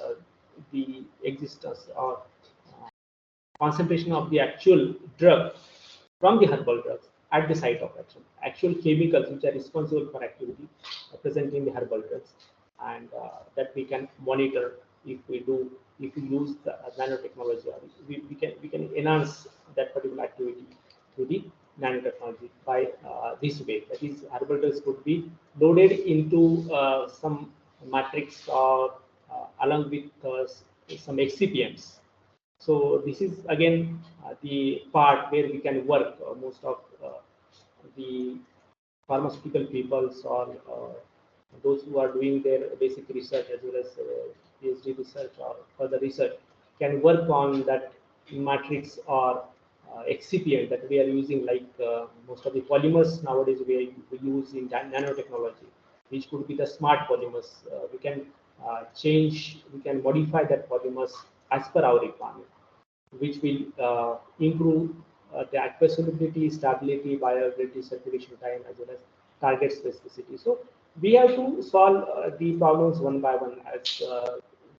the existence or concentration of the actual drug from the herbal drugs at the site of action. Actual chemicals which are responsible for activity present in the herbal drugs, and that we can monitor if we use the nanotechnology. We can enhance that particular activity through the nanotechnology by this way. That is, herbal drugs could be loaded into some matrix, or along with some excipients. So this is again the part where we can work. Most of the pharmaceutical peoples, or those who are doing their basic research as well as PhD research or further research, can work on that matrix or excipient that we are using, like most of the polymers nowadays we use in nanotechnology, which could be the smart polymers. We can we can modify that polymers as per our requirement, which will improve the aqueous solubility, stability, bioavailability, circulation time, as well as target specificity. So we have to solve the problems one by one, as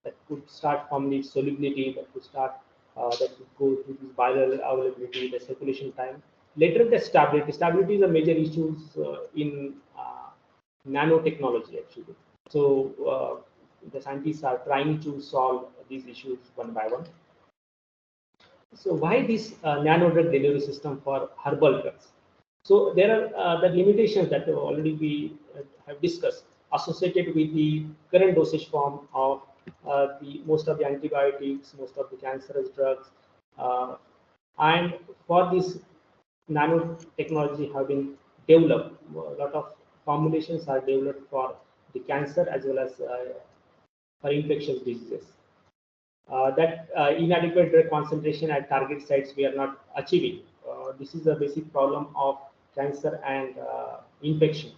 that could start from the solubility, that could start that could go to this bioavailability, the circulation time. Later, the stability. Stability is a major issue in nanotechnology, actually. So the scientists are trying to solve these issues one by one. So why this nano-drug delivery system for herbal drugs? So there are the limitations that already we have discussed associated with the current dosage form of the most of the antibiotics, most of the cancerous drugs, and for this nanotechnology have been developed. A lot of formulations are developed for the cancer as well as for infectious diseases. That inadequate drug concentration at target sites we are not achieving. This is a basic problem of cancer and infection.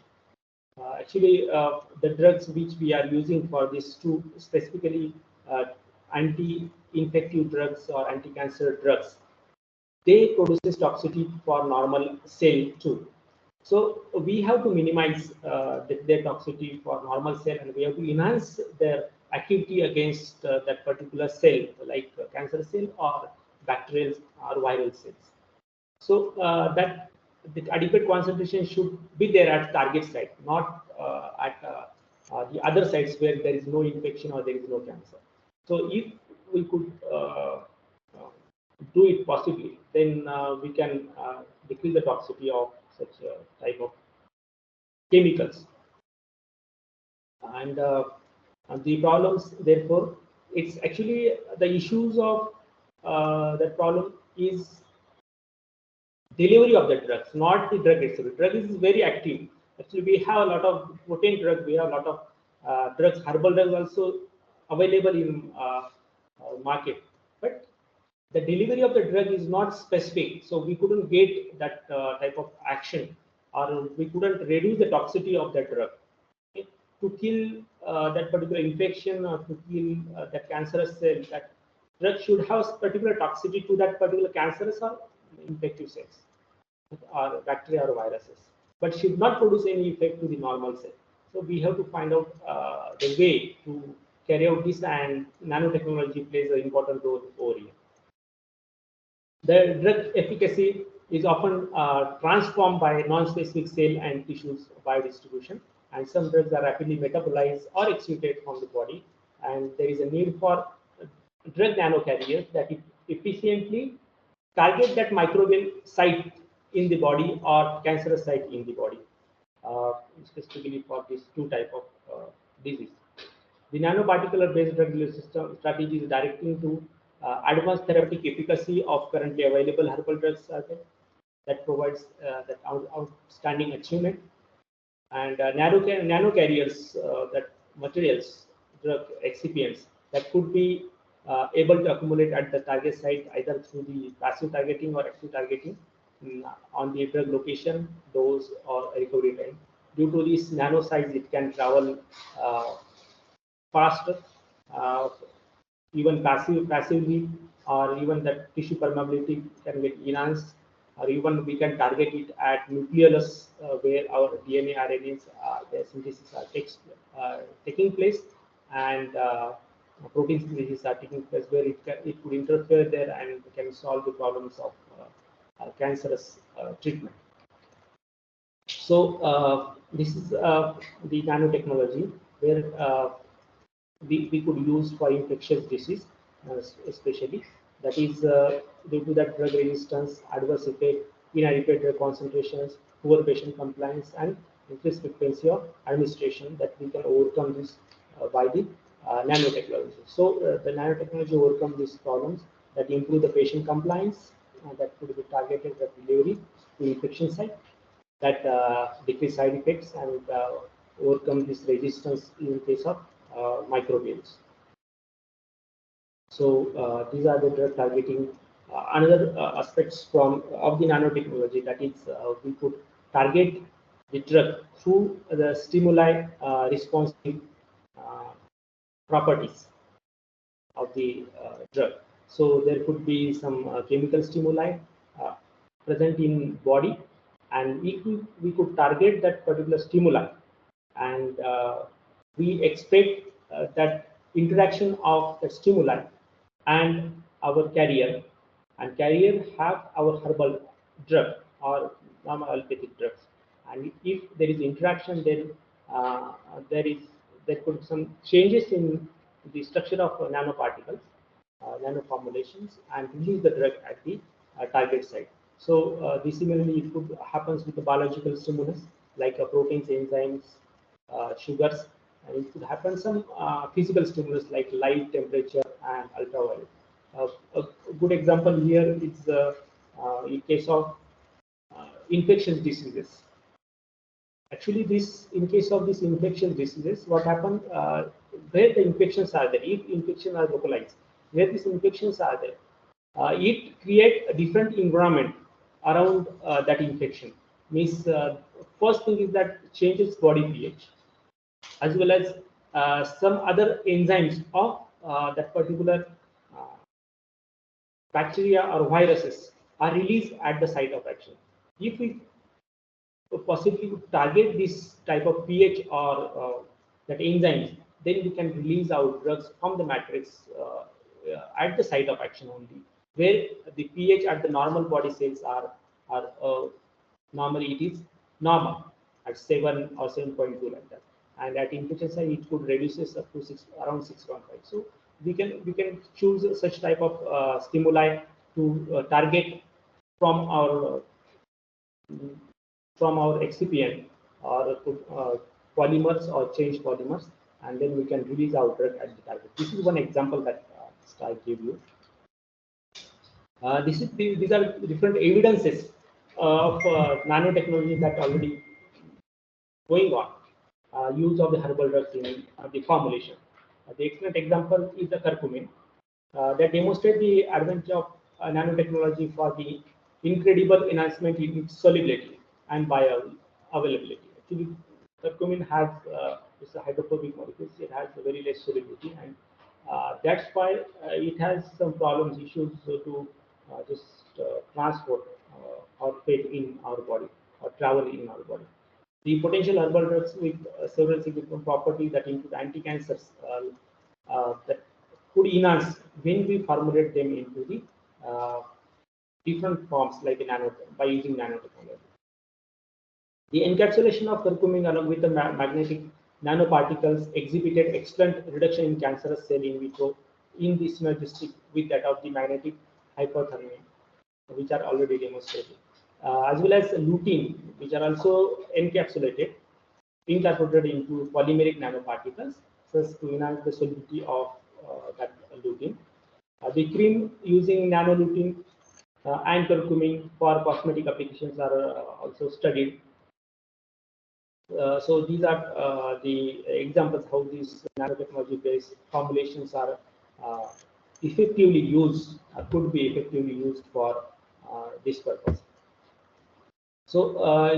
Actually, the drugs which we are using for these two, specifically anti-infective drugs or anti-cancer drugs, they produces toxicity for normal cell too. So we have to minimize their toxicity for normal cell, and we have to enhance their activity against that particular cell, like cancer cell or bacterial or viral cells. So that the adequate concentration should be there at target site, not at the other sites where there is no infection or there is no cancer. So if we could do it possibly, then we can decrease the toxicity of such a type of chemicals. And the problems, therefore, it's actually the issues of that problem is delivery of the drugs, not the drug itself. Drug is very active. Actually, we have a lot of potent drugs. We have a lot of drugs, herbal drugs also available in market. But the delivery of the drug is not specific, so we couldn't get that type of action, or we couldn't reduce the toxicity of that drug. Okay? To kill that particular infection or to kill that cancerous cell, that drug should have particular toxicity to that particular cancerous or infective cells or bacteria or viruses, but should not produce any effect to the normal cell. So we have to find out the way to carry out this, and nanotechnology plays an important role over here. The drug efficacy is often transformed by non-specific cell and tissues biodistribution, and some drugs are rapidly metabolized or excreted from the body, and there is a need for drug nanocarriers that efficiently target that microbial site in the body or cancerous site in the body, specifically for these two type of disease. The nanoparticle-based drug delivery system strategy is directing to advanced therapeutic efficacy of currently available herbal drugs that provides that outstanding achievement, and nano carriers, that materials, drug excipients that could be able to accumulate at the target site either through the passive targeting or active targeting on the drug location, dose, or recovery time. Due to this nano size, it can travel faster, even passively, or even that tissue permeability can get enhanced, or even we can target it at nucleolus where our DNA, RNAs, their synthesis are taking place, and protein synthesis are taking place, where it could interfere there and can solve the problems of cancerous treatment. So this is the nanotechnology where we could use for infectious disease, especially. That is due to that drug resistance, adverse effect, inadequate drug concentrations, poor patient compliance, and increased frequency of administration, that we can overcome this by the nanotechnology. So the nanotechnology overcome these problems, that improve the patient compliance, that could be targeted at delivery to infection site, that decrease side effects, and overcome this resistance in case of microbials. So these are the drug targeting. Another aspects of the nanotechnology, that is we could target the drug through the stimuli responsive properties of the drug. So there could be some chemical stimuli present in body, and if we could target that particular stimuli, and we expect that interaction of the stimuli and our carrier, and carrier have our herbal drug or normal allopathic drugs, and if there is interaction, then uh, there is there could be some changes in the structure of nanoparticles, nanoformulations, and release the drug at the target site. So this similarly it could happens with the biological stimulus like proteins, enzymes, sugars, and it could happen some physical stimulus like light, temperature, and ultraviolet. A good example here is in case of infectious diseases. Actually, this in case of this infectious diseases, what happened where the infections are there, if infections are localized, where these infections are there, it create a different environment around that infection. Means first thing is that changes body pH, as well as some other enzymes of that particular uh, bacteria or viruses are released at the site of action. If we possibly target this type of pH or that enzymes, then we can release our drugs from the matrix at the site of action only, where the pH at the normal body cells are normally it is normal at 7 or 7.2 like that, and at infection site it could reduces up to around 6.5. So we can choose such type of stimuli to target from our excipient or polymers or change polymers, and then we can release our drug at the target. This is one example that I gave you. These are different evidences of nanotechnology that already going on. Use of the herbal drugs in the formulation. The excellent example is the curcumin that demonstrate the advantage of nanotechnology for the incredible enhancement in its solubility and bioavailability. Actually, curcumin has it's a hydrophobic molecule. It has a very less solubility, and that's why it has some problems, issues to just transport or fit in our body or travel in our body. The potential herbal drugs with several significant properties that include anti-cancers that could enhance when we formulate them into the different forms like a by using nanotechnology. The encapsulation of curcumin along with the magnetic nanoparticles exhibited excellent reduction in cancerous cell in vitro in the synergistic with that of the magnetic hyperthermia, which are already demonstrated, as well as lutein, which are also incorporated into polymeric nanoparticles, so as to enhance the solubility of that lutein. The cream using nanolutein and curcumin for cosmetic applications are also studied. So these are the examples how these nanotechnology-based formulations are effectively used, could be effectively used for this purpose. So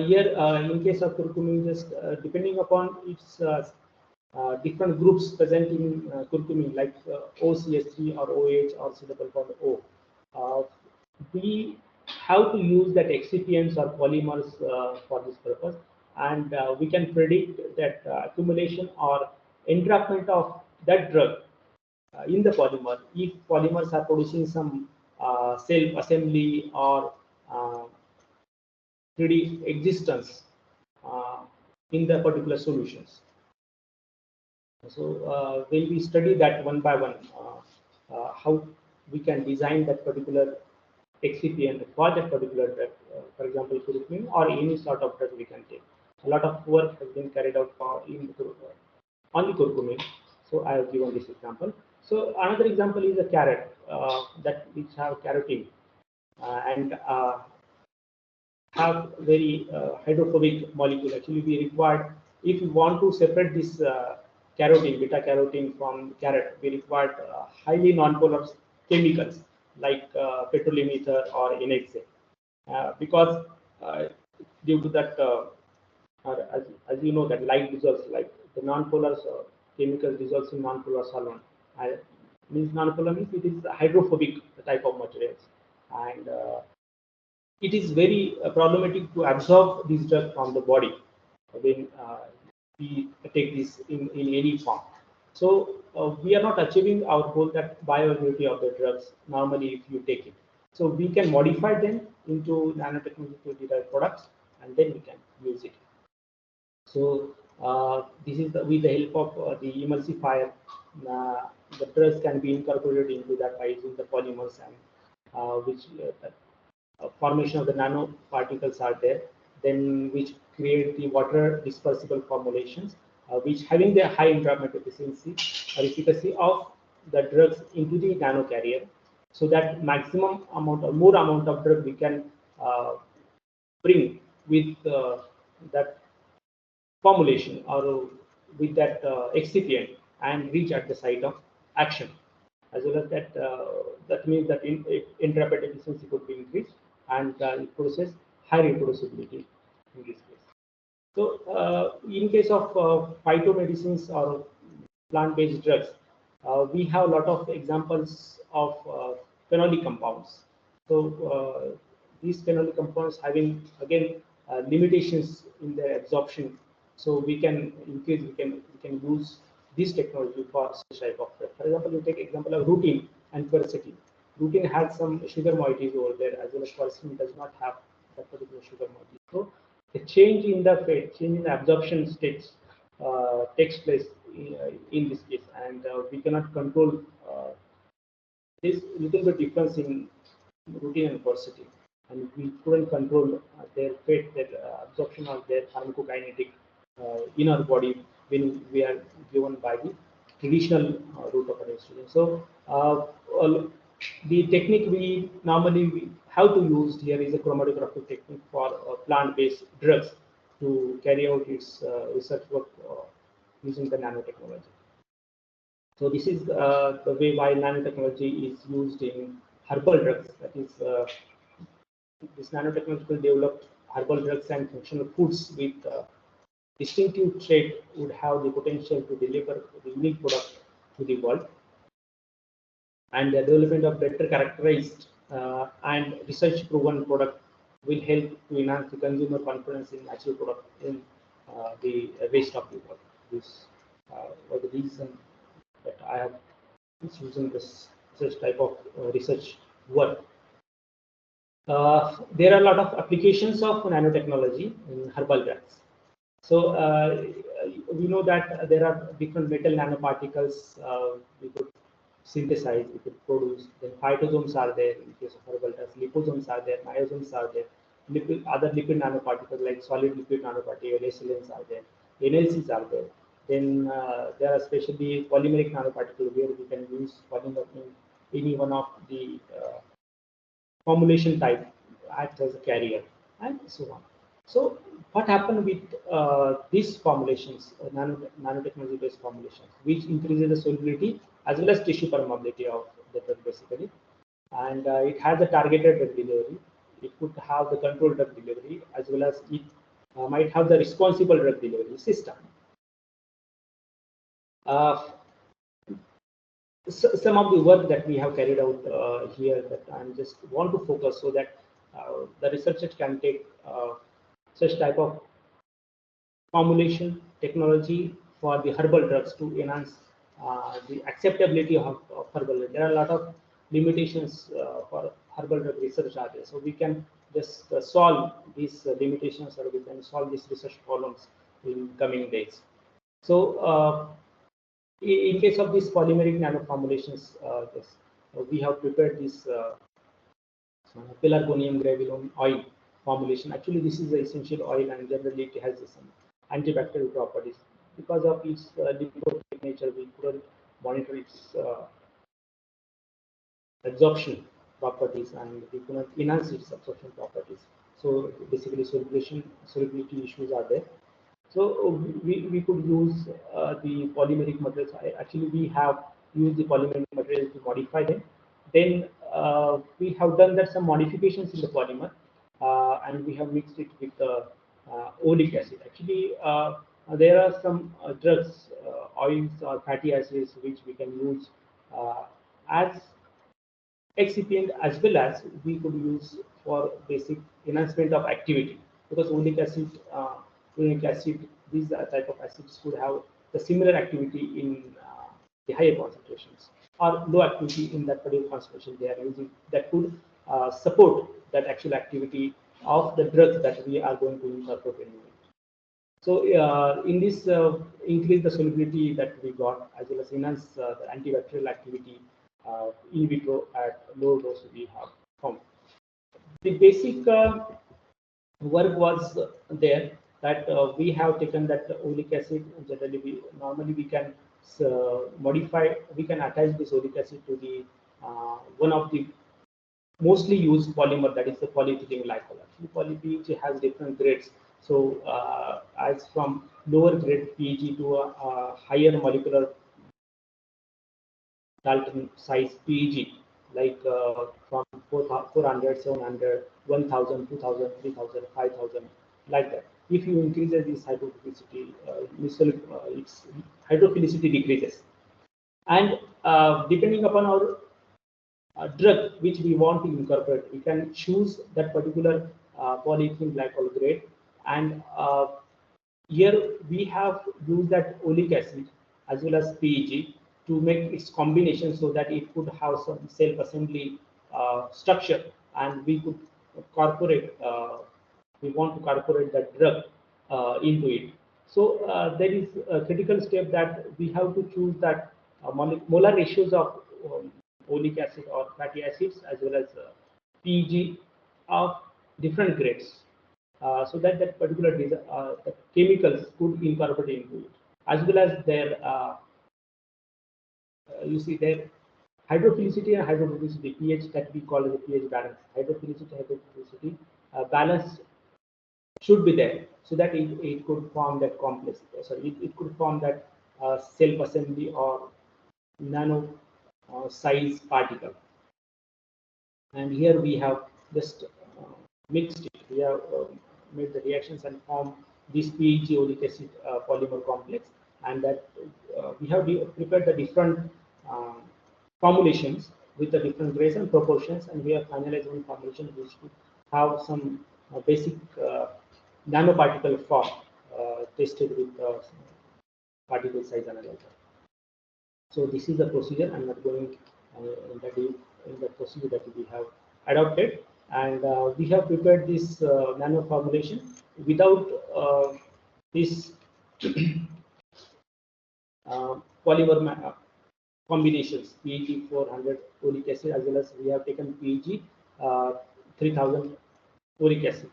here, in case of curcumin, just depending upon its different groups present in curcumin, like OCH3 or OH or C double bond O, we have to use that excipients or polymers for this purpose, and we can predict that accumulation or entrapment of that drug in the polymer if polymers are producing some self assembly or 3D existence in the particular solutions. So when we study that one by one, how we can design that particular excipient for that particular drug, for example, curcumin or any sort of drug we can take. A lot of work has been carried out on the curcumin. So I have given this example. So another example is a carrot that which have carotene and have very hydrophobic molecule. Actually, we required, if we want to separate this carotene, beta carotene from carrot, we required highly nonpolar chemicals like petroleum ether or NHA, because due to that, as you know, that light dissolves, like the nonpolar chemicals dissolves in nonpolar solvent. Means nonpolar means it is hydrophobic type of materials, and it is very problematic to absorb these drugs from the body when we take this in any form. So we are not achieving our goal that bioavailability of the drugs normally if you take it. So we can modify them into nanotechnology derived products and then we can use it. So this is with the help of the emulsifier, the drugs can be incorporated into that by using the polymers and which formation of the nanoparticles are there, then which create the water dispersible formulations, which having the high entrapment efficiency or efficacy of the drugs into the nano carrier, so that maximum amount or more amount of drug we can bring with that formulation or with that excipient and reach at the site of action. As well as that, that means that intrapid efficiency could be increased and it produces high reproducibility in this case. So in case of phytomedicines or plant-based drugs, we have a lot of examples of phenolic compounds. So these phenolic compounds having again limitations in their absorption. So we can increase, we can use this technology for such type of drug. For example, you take example of rutin and quercetin. Rutin has some sugar moieties over there, as well as quercetin does not have that particular sugar moiety. So the change in the fate, change in the absorption states takes place in this case, and we cannot control this little bit difference in rutin and quercetin, and we couldn't control their fate, their absorption of their pharmacokinetic in our body when we are given by the traditional route of administration. So the technique we normally have to use here is a chromatographic technique for plant-based drugs to carry out its research work using the nanotechnology. So this is the way why nanotechnology is used in herbal drugs. That is, this nanotechnological developed herbal drugs and functional foods with distinctive trait would have the potential to deliver the unique product to the world. And the development of better characterized and research proven product will help to enhance the consumer confidence in natural product in the rest of the world. This was the reason that I have chosen this such type of research work. There are a lot of applications of nanotechnology in herbal drugs. So we know that there are different metal nanoparticles we could synthesize, we could produce. Then phytosomes are there in case of herbal drugs, liposomes are there, myosomes are there, other lipid nanoparticles like solid lipid nanoparticles, acylins are there, NLCs are there. Then there are especially polymeric nanoparticles where we can use polymer in any one of the formulation type act as a carrier and so on. So what happened with these formulations, nanotechnology based formulations, which increases the solubility as well as tissue permeability of the drug basically, and it has a targeted drug delivery. It could have the controlled drug delivery as well as it might have the responsible drug delivery system. Some of the work that we have carried out here that I just want to focus so that the researchers can take such type of formulation technology for the herbal drugs to enhance the acceptability of herbal drugs. There are a lot of limitations for herbal drug research out there. So we can just solve these limitations, or we can solve these research problems in coming days. So in case of these polymeric nanoformulations, we have prepared this pelargonium gravelum oil formulation. Actually, this is the essential oil, and generally it has some antibacterial properties. Because of its lipophilic nature, we couldn't monitor its absorption properties, and we cannot enhance its absorption properties. So basically, solubility issues are there. So we could use the polymeric materials. Actually, we have used the polymeric materials to modify them. Then we have done that some modifications in the polymer, and we have mixed it with the oleic acid. Actually, there are some drugs, oils or fatty acids which we can use as excipient, as well as we could use for basic enhancement of activity, because uric acid, these type of acids could have the similar activity in the higher concentrations, or low activity in that particular concentration they are using, that could support that actual activity of the drug that we are going to incorporate in it. So in this increase the solubility that we got, as well as enhance the antibacterial activity in vitro at low dose we have found. The basic work was there, that we have taken that oleic acid. Generally, normally we can modify, we can attach this oleic acid to the one of the mostly used polymer, that is the polyethylene glycol. Actually, poly-PEG has different grades. So as from lower grade PEG to a higher molecular Dalton size PEG, like from 400, 700, 1000, 2000, 3000, 5000, like that. If you increase this hydrophilicity, its hydrophilicity decreases. And depending upon our drug which we want to incorporate, we can choose that particular polyethylene glycol grade. And here we have used that oleic acid as well as PEG to make its combination, so that it could have some self-assembly structure, and we could incorporate. We want to incorporate that drug into it. So there is a critical step that we have to choose that molar ratios of oleic acid or fatty acids, as well as PEG of different grades, so that that particular the chemicals could incorporate into it, as well as their you see their hydrophilicity and hydrophilicity pH, that we call as a pH balance. Hydrophilicity balance should be there, so that it could form that complex. Sorry, it could form that self-assembly or nano size particle. And here we have just mixed it. We have made the reactions and formed this PEG oleic acid polymer complex, and that we have prepared the different formulations with the different grades and proportions, and we have finalized one formulation which could have some basic nanoparticle form tested with particle size analyzer. So this is the procedure. I'm not going in the procedure that we have adopted, and we have prepared this nano formulation without this polymer combinations, PEG 400 oleic acid, as well as we have taken PEG 3000 oleic acid,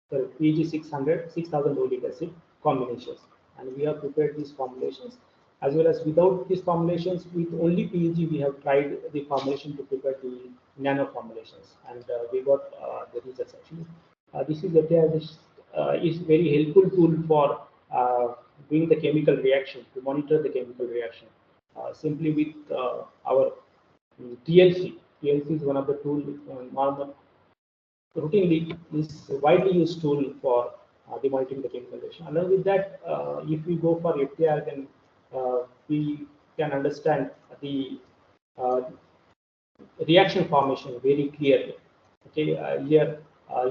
sorry, PEG 6000 oleic acid combinations, and we have prepared these formulations. As well as without these formulations, with only PEG, we have tried the formulation to prepare the nano formulations, and we got the results. Actually, this is very helpful tool for doing the chemical reaction, to monitor the chemical reaction. Simply with our TLC. TLC is one of the tools normal routinely is widely used tool for the monitoring the chemical reaction. Along with that, if we go for FTR, then we can understand the reaction formation very clearly. Okay, here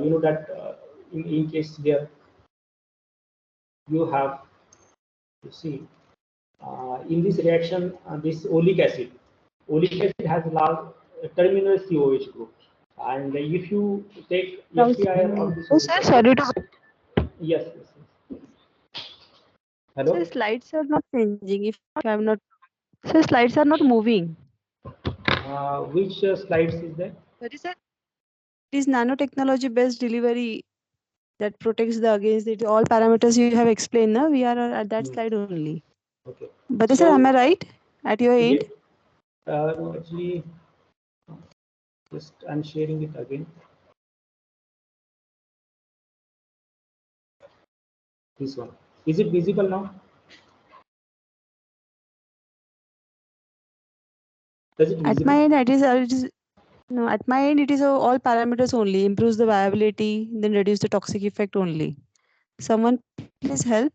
you know that in case here you have, you see in this reaction, this oleic acid has large terminal COH group, and if you take FTIR of this Oh, sir, sorry to. yes, hello. Sir, slides are not changing. If I'm not, sir, slides are not moving. Which slides is there? What is that? It is nanotechnology based delivery that protects the against it. All parameters you have explained. Now we are at that slide only. Okay. But sir, am I right at your end? No, actually, just I'm sharing it again. This one. Is it visible now? Does it at my end, it is no. At my end, it is all parameters only. Improves the viability, then reduce the toxic effect only. Someone please help.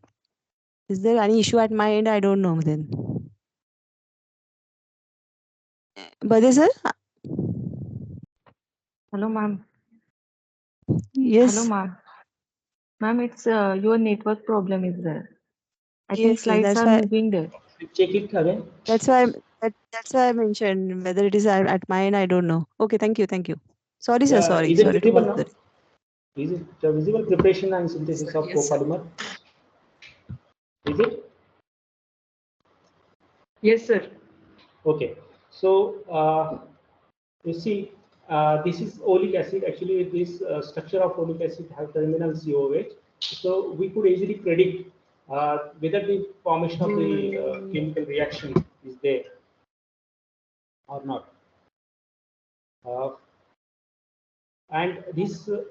Is there any issue at my end? I don't know then. But sir. Hello, ma'am. Yes. Hello, ma'am. Ma'am, it's your network problem is there. I think Yes, yes. slides That's are why. moving there. Check it again. That's why. That's why I mentioned whether it is at my end. I don't know. Okay. Thank you. Thank you. Sorry, sir. Sorry. Is it Sorry to visible bother. now? Is it visible preparation and synthesis of Yes, sir. copolymer? Is it? Yes, sir. Okay. So you see, this is oleic acid. Actually, this structure of oleic acid have terminal COH. So we could easily predict whether the formation of the chemical reaction is there or not. And this sorry.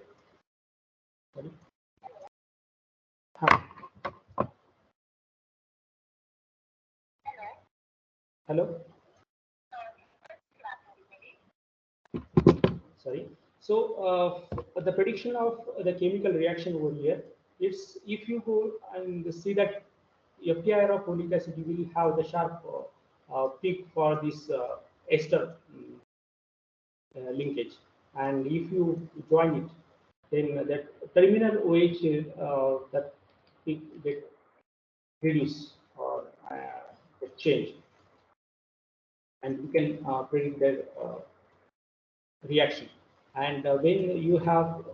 Hello. Sorry. So the prediction of the chemical reaction over here, it's if you go and see that FTIR of folic acid, you will have the sharp peak for this ester linkage, and if you join it, then that terminal OH that peak get reduce or get changed, and you can predict their reaction. And when you have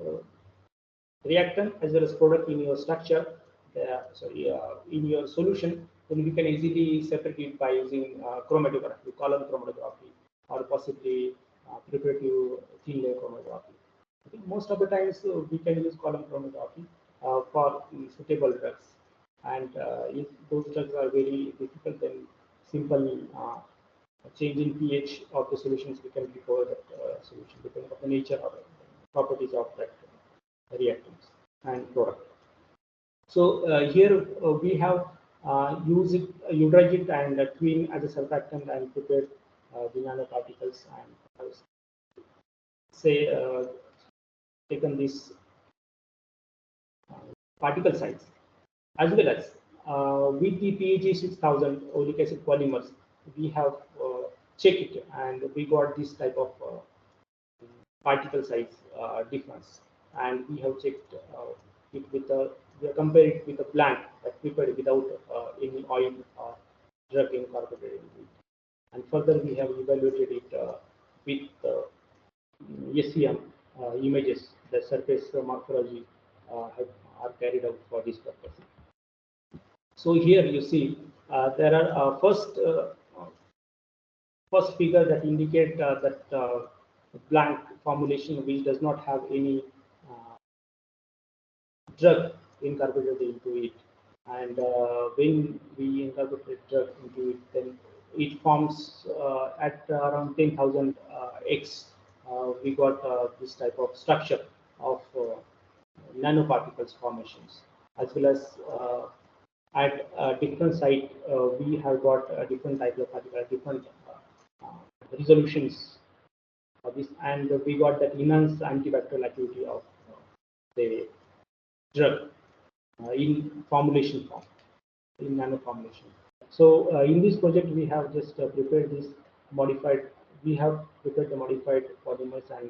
reactant as well as product in your structure, in your solution, then we can easily separate it by using chromatography, column chromatography, or possibly preparative thin layer chromatography. I think most of the times we can use column chromatography for suitable drugs. And if those drugs are very difficult, then simple change in pH of the solutions we can recover that solution depending on the nature of the properties of that reactants and product. So here we have used Udragit and Twin as a surfactant and prepared the nanoparticles and say taken this particle size as well as with the PAG 6000 oleic acid polymers, we have checked it and we got this type of particle size difference, and we have checked it with we have compared it with a plant that prepared without any oil or drug incorporated into it, and further we have evaluated it with SEM images. The surface morphology are carried out for this purpose. So here you see there are first figure that indicate that blank formulation which does not have any drug incorporated into it, and when we incorporate drug into it, then it forms at around 10,000 x. We got this type of structure of nanoparticles formations, as well as at a different site we have got a different type of particle, different resolutions of this, and we got that enhanced antibacterial activity of the drug in formulation form, in nano formulation. So in this project, we have just prepared this modified. We have prepared the modified polymers, and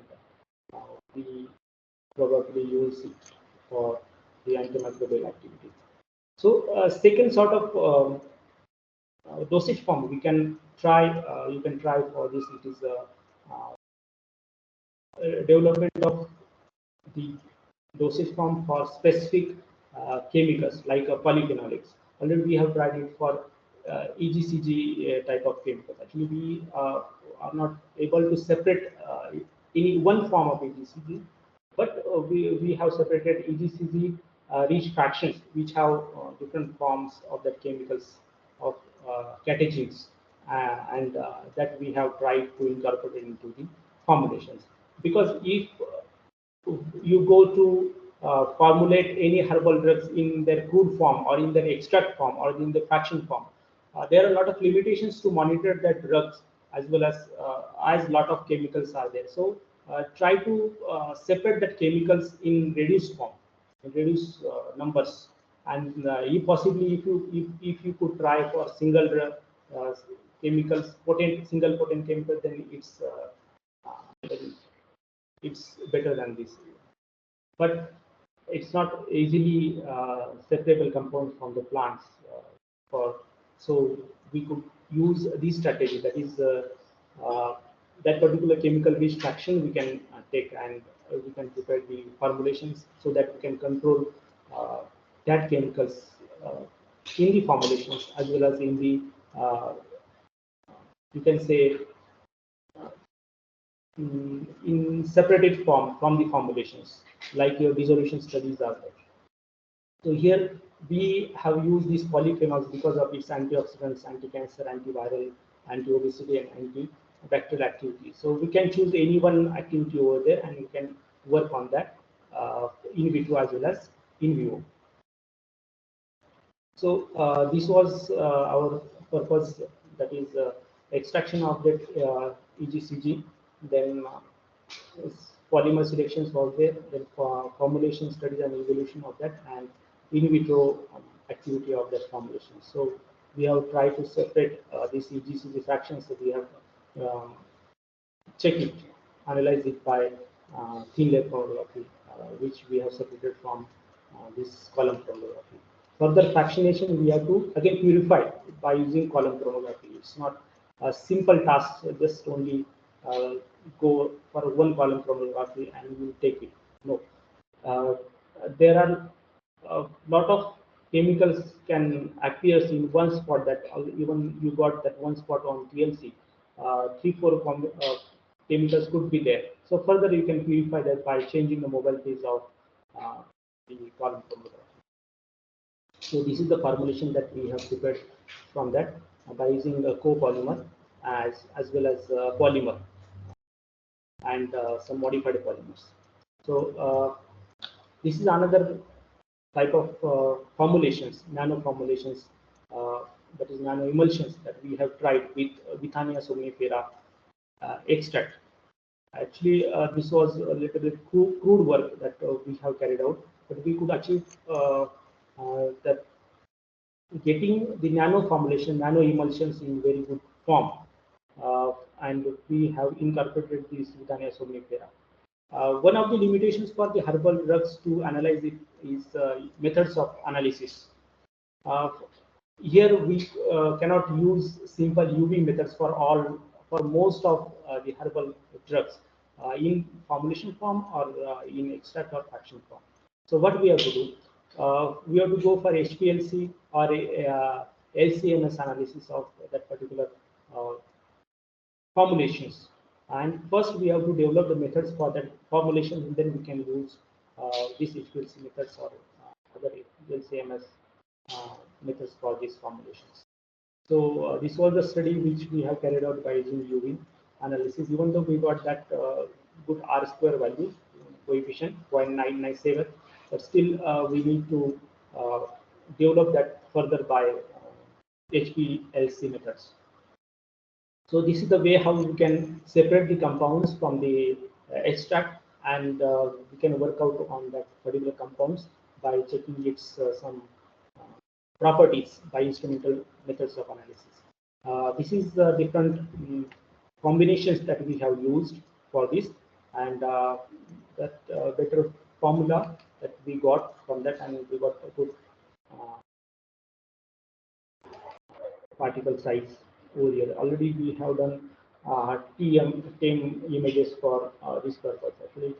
we probably use it for the antimicrobial activity. So second sort of dosage form we can try. You can try for this. It is development of the dosage form for specific chemicals like polyphenolics. Already we have tried it for EGCG type of chemicals. Actually, we are not able to separate any one form of EGCG, but we have separated EGCG rich fractions which have different forms of the chemicals of catechols, and that we have tried to incorporate into the formulations. Because if you go to formulate any herbal drugs in their crude form or in their extract form or in the fraction form, there are a lot of limitations to monitor the drugs, as well as a lot of chemicals are there. So try to separate the chemicals in reduced form, in reduced numbers, and if possibly if you could try for single chemicals, single potent chemical, then it's better than this. but it's not easily separable compounds from the plants. So we could use this strategy, that is that particular chemical rich fraction we can take, and we can prepare the formulations so that we can control that chemicals in the formulations as well as in the you can say in separated form from the formulations, like your dissolution studies are there. So here we have used these polyphenols because of its antioxidants, anti-cancer, antiviral, anti-obesity, and antibacterial activity. So we can choose any one activity over there, and we can work on that in vitro as well as in vivo. So this was our purpose, that is extraction of that EGCG, then polymer selections was there, then formulation studies and evolution of that, and in vitro activity of that formulation. So we have tried to separate these EGCG fractions. So we have check it, analyze it by thin layer chromatography, which we have separated from this column chromatography. Further fractionation we have to again purify by using column chromatography. It's not a simple task, just only go for one column chromatography and you take it. No, there are a lot of chemicals can appear in one spot, that even you got that one spot on TLC, 3-4 chemicals could be there. So further you can purify that by changing the mobile phase of the column chromatography. So this is the formulation that we have prepared from that by using a copolymer as well as polymer and some modified polymers. So this is another type of formulations, nano formulations, that is nano emulsions, that we have tried with Withania somnifera extract. Actually, this was a little bit crude work that we have carried out, but we could achieve that getting the nano formulation, nano emulsions in very good form, and we have incorporated this Withania somnifera. One of the limitations for the herbal drugs to analyze it is methods of analysis. Here we cannot use simple UV methods for most of the herbal drugs in formulation form or in extract or fraction form. So what we have to do? We have to go for HPLC or LCMS analysis of that particular formulations. And first we have to develop the methods for that formulation, and then we can use these HPLC methods or other LCMS methods for these formulations. So this was the study which we have carried out by using UV analysis. Even though we got that good R square value coefficient 0.997, but still we need to develop that further by HPLC methods. So this is the way how we can separate the compounds from the extract, and we can work out on that particular compounds by checking its some properties by instrumental methods of analysis. This is the different combinations that we have used for this, and that better formula that we got from that, and we got a good particle size over here. Already we have done TM images for this purpose. Actually,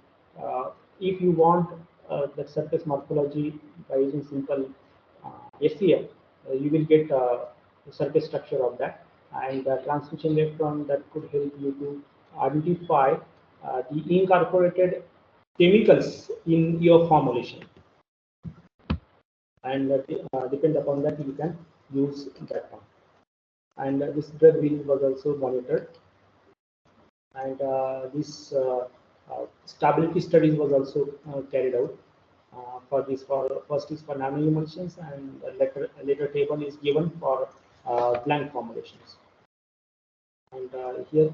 if you want that surface morphology by using simple SEM, you will get the surface structure of that, and transmission electron that could help you to identify the incorporated chemicals in your formulation, and depend upon that you can use that one. And this drug release was also monitored, and this stability studies was also carried out for this. For first is for nano emulsions, and later table is given for blank formulations. And here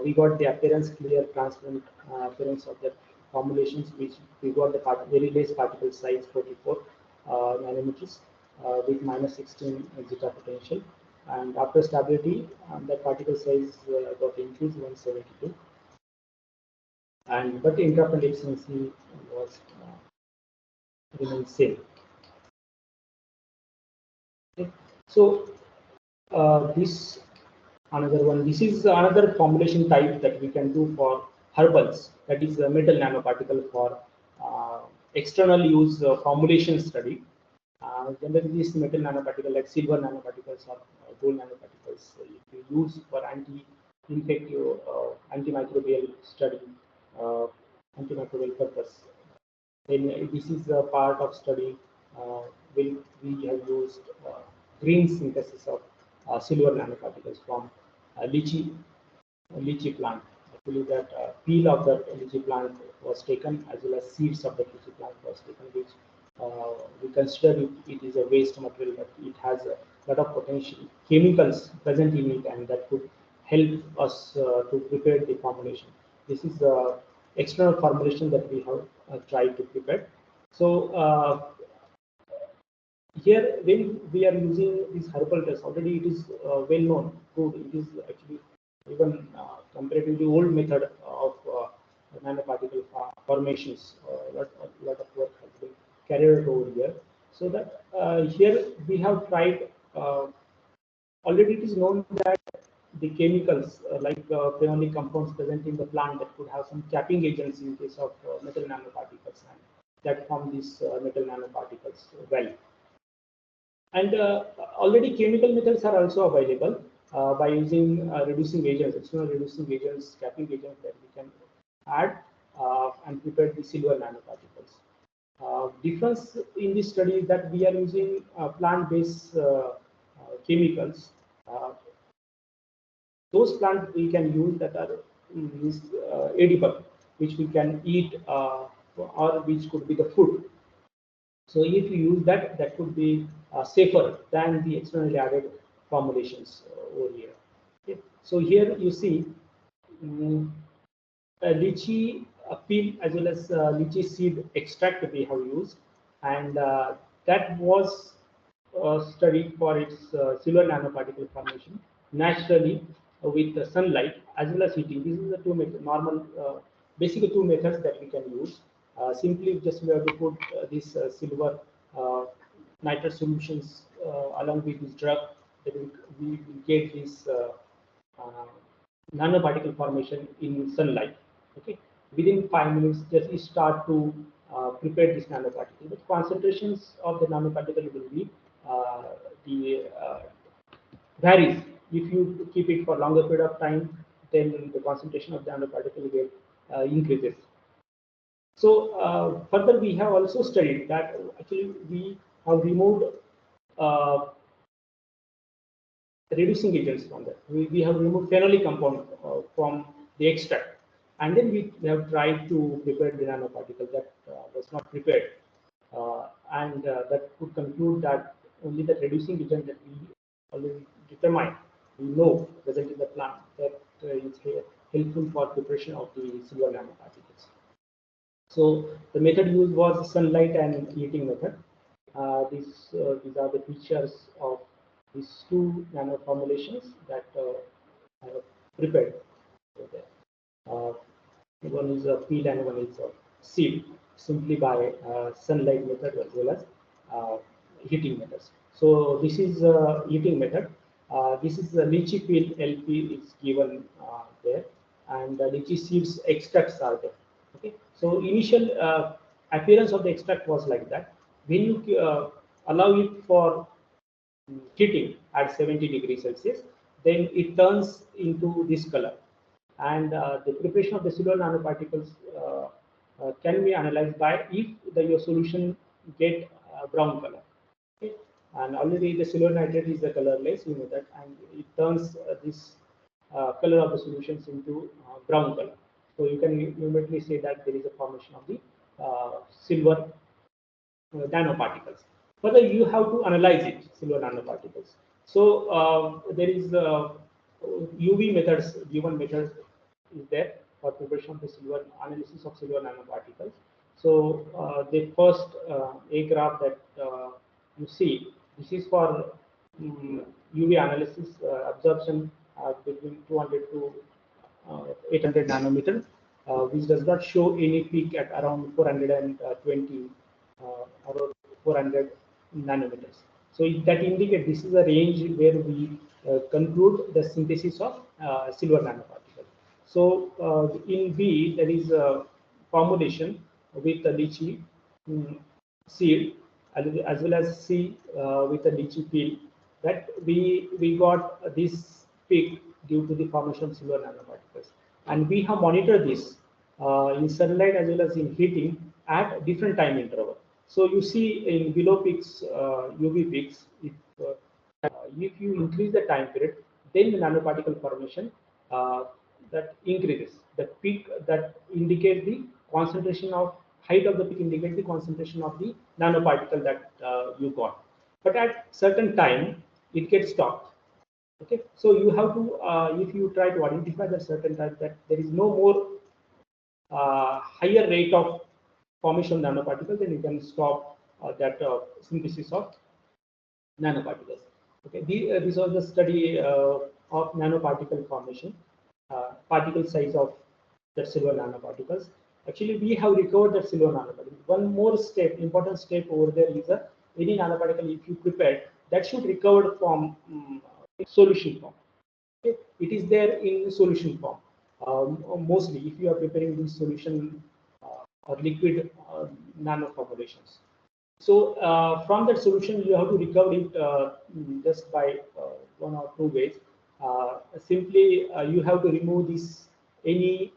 we got the appearance, clear transparent appearance of the formulations, which we got the very less particle size 44 nanometers with -16 zeta potential. And after stability, the particle size got increased 172. and but the interrupted efficiency was remains same. Okay. So this another one. This is another formulation type that we can do for herbals. That is a metal nanoparticle for external use formulation study. Generally, this metal nanoparticle like silver nanoparticles or gold nanoparticles, if you use for anti-infective, antimicrobial study, antimicrobial purpose, then this is a part of study. We have used green synthesis of silver nanoparticles from lychee plant. I believe that peel of the lychee plant was taken as well as seeds of the lychee plant was taken, which we consider it is a waste material, but it has a lot of potential chemicals present in it, and that could help us to prepare the formulation. This is the external formulation that we have tried to prepare. So here, when we are using these herbal tests, already it is well known, good. It is actually even comparatively old method of nanoparticle formations. Lot of work has been carried out over here. So that here we have tried. Already it is known that the chemicals like phenolic compounds present in the plant that could have some capping agents in case of metal nanoparticles, and that form these metal nanoparticles well. And already chemical methods are also available by using reducing agents, external reducing agents, capping agents that we can add and prepare the silver nanoparticles. Difference in this study is that we are using plant-based chemicals. Those plants we can use that are edible, which we can eat or which could be the food. So if you use that, that could be safer than the externally added formulations over here. Okay. So here you see lychee peel as well as lychee seed extract we have used, and that was studied for its silver nanoparticle formation naturally with the sunlight as well as heating. These are the two normal, basically two methods that we can use. Simply just we have to put this silver nitrate solutions along with this drug, that we will get this nanoparticle formation in sunlight. Okay, within 5 minutes, just start to prepare this nanoparticle. The concentrations of the nanoparticle will be varies. If you keep it for longer period of time, then the concentration of the nanoparticle will increases. So further, we have also studied that actually we have removed reducing agents from that. We have removed phenolic compound from the extract, and then we have tried to prepare the nanoparticle that was not prepared, and that could conclude that only the reducing agent that we already determined, we know present in the plant, that is helpful for preparation of the silver nanoparticles. So the method used was sunlight and heating method. These are the features of these two nano formulations that I have prepared. One is a peel and one is a seed, simply by sunlight method as well as heating methods. So this is a heating method. This is the lychee peel LP is given there, and the lychee seeds extracts are there. Okay, so initial appearance of the extract was like that. When you allow it for heating at 70 degrees Celsius, then it turns into this color, and the preparation of the silver nanoparticles can be analyzed by if your solution get brown color. Okay? And already the silver nitrate is the colorless, you know that, and it turns this color of the solutions into brown color. So you can immediately say that there is a formation of the silver nanoparticles. Further, you have to analyze it, silver nanoparticles. So there is UV methods, given methods is there for preparation of the silver analysis of silver nanoparticles. So the first A graph that you see, this is for UV analysis absorption between 200 to 800 nanometer. which does not show any peak at around 420 or 400 nanometers. So that indicates this is a range where we conclude the synthesis of silver nanoparticle. So in B, there is a formulation with a lychee seed as well as C with a lychee peel, that we got this peak due to the formation of silver nanoparticles. And we have monitored this in sunlight as well as in heating at different time interval. So you see in below peaks, UV peaks, if you increase the time period, then the nanoparticle formation that increases. The peak that indicates the concentration of height of the peak indicates the concentration of the nanoparticle that you got. But at certain time, it gets stopped. Okay, so you have to, if you try to identify the certain type, that there is no more higher rate of formation of nanoparticles, then you can stop that synthesis of nanoparticles. Okay, this was the study of nanoparticle formation, particle size of the silver nanoparticles. Actually, we have recovered the silver nanoparticle. One more step, important step over there is any nanoparticle, if you prepare, that should recover from solution form. Okay? It is there in solution form. Mostly, if you are preparing this solution or liquid nano formulations. So from that solution, you have to recover it just by one or two ways. Simply, you have to remove this any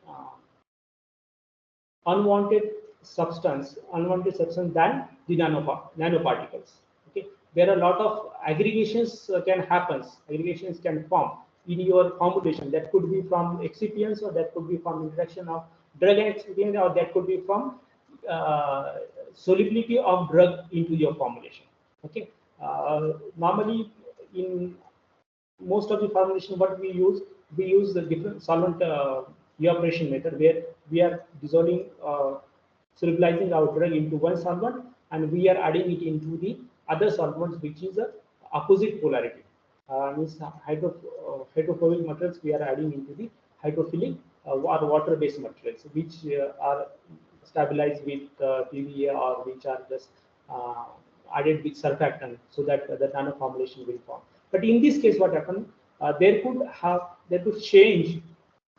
unwanted substance than the nanoparticles. Okay, there are a lot of aggregations aggregations can form in your formulation. That could be from excipients, or that could be from interaction of drug and excipient, or that could be from solubility of drug into your formulation. Okay, normally in most of the formulation what we use the different solvent evaporation method, where we are dissolving solubilizing our drug into one solvent and we are adding it into the other solvents, which is a opposite polarity. Means hydrophobic materials we are adding into the hydrophilic or water-based materials, which are stabilized with PVA, or which are just added with surfactant, so that the nano formulation will form. But in this case, what happened? There could change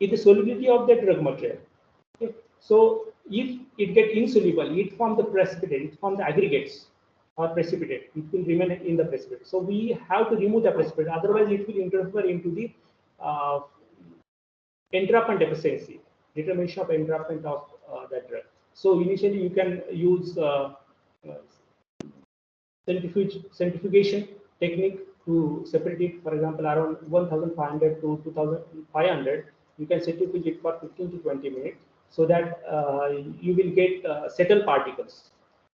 in the solubility of the drug material. Okay? So if it get insoluble, it form the precipitate, it form the aggregates or precipitate. It will remain in the precipitate. So we have to remove the precipitate. Otherwise, it will interfere into the entrapment efficiency, determination of entrapment of that drug. So initially, you can use centrifugation technique to separate it. For example, around 1500 to 2500, you can centrifuge it for 15 to 20 minutes, so that you will get settled particles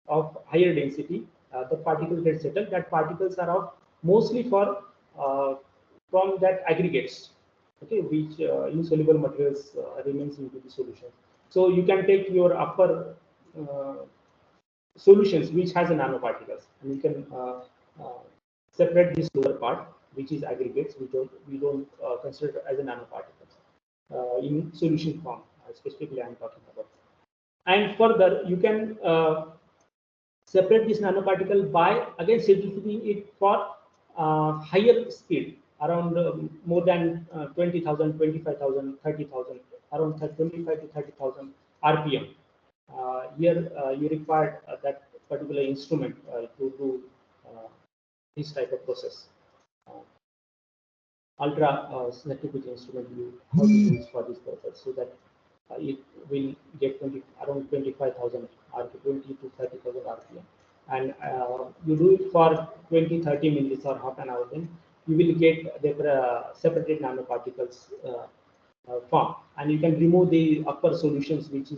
of higher density. The particles get settled. That particles are of mostly for from that aggregates, okay, which insoluble materials remains into the solution. So you can take your upper solutions which has a nanoparticles, and you can separate this lower part, which is aggregates, we don't consider as a nanoparticles in solution form. Specifically, I am talking about. And further, you can separate this nanoparticle by again centrifuging it for higher speed, around more than 20,000, 25,000, 30,000, around 25 to 30,000 RPM. Here you require that particular instrument to do this type of process. Ultra centrifuge instrument you have to use for this purpose, so that it will get around 25,000 RPM, 20 to 30,000 RPM. And you do it for 20-30 minutes or half an hour, then you will get the separated nanoparticles form, and you can remove the upper solutions which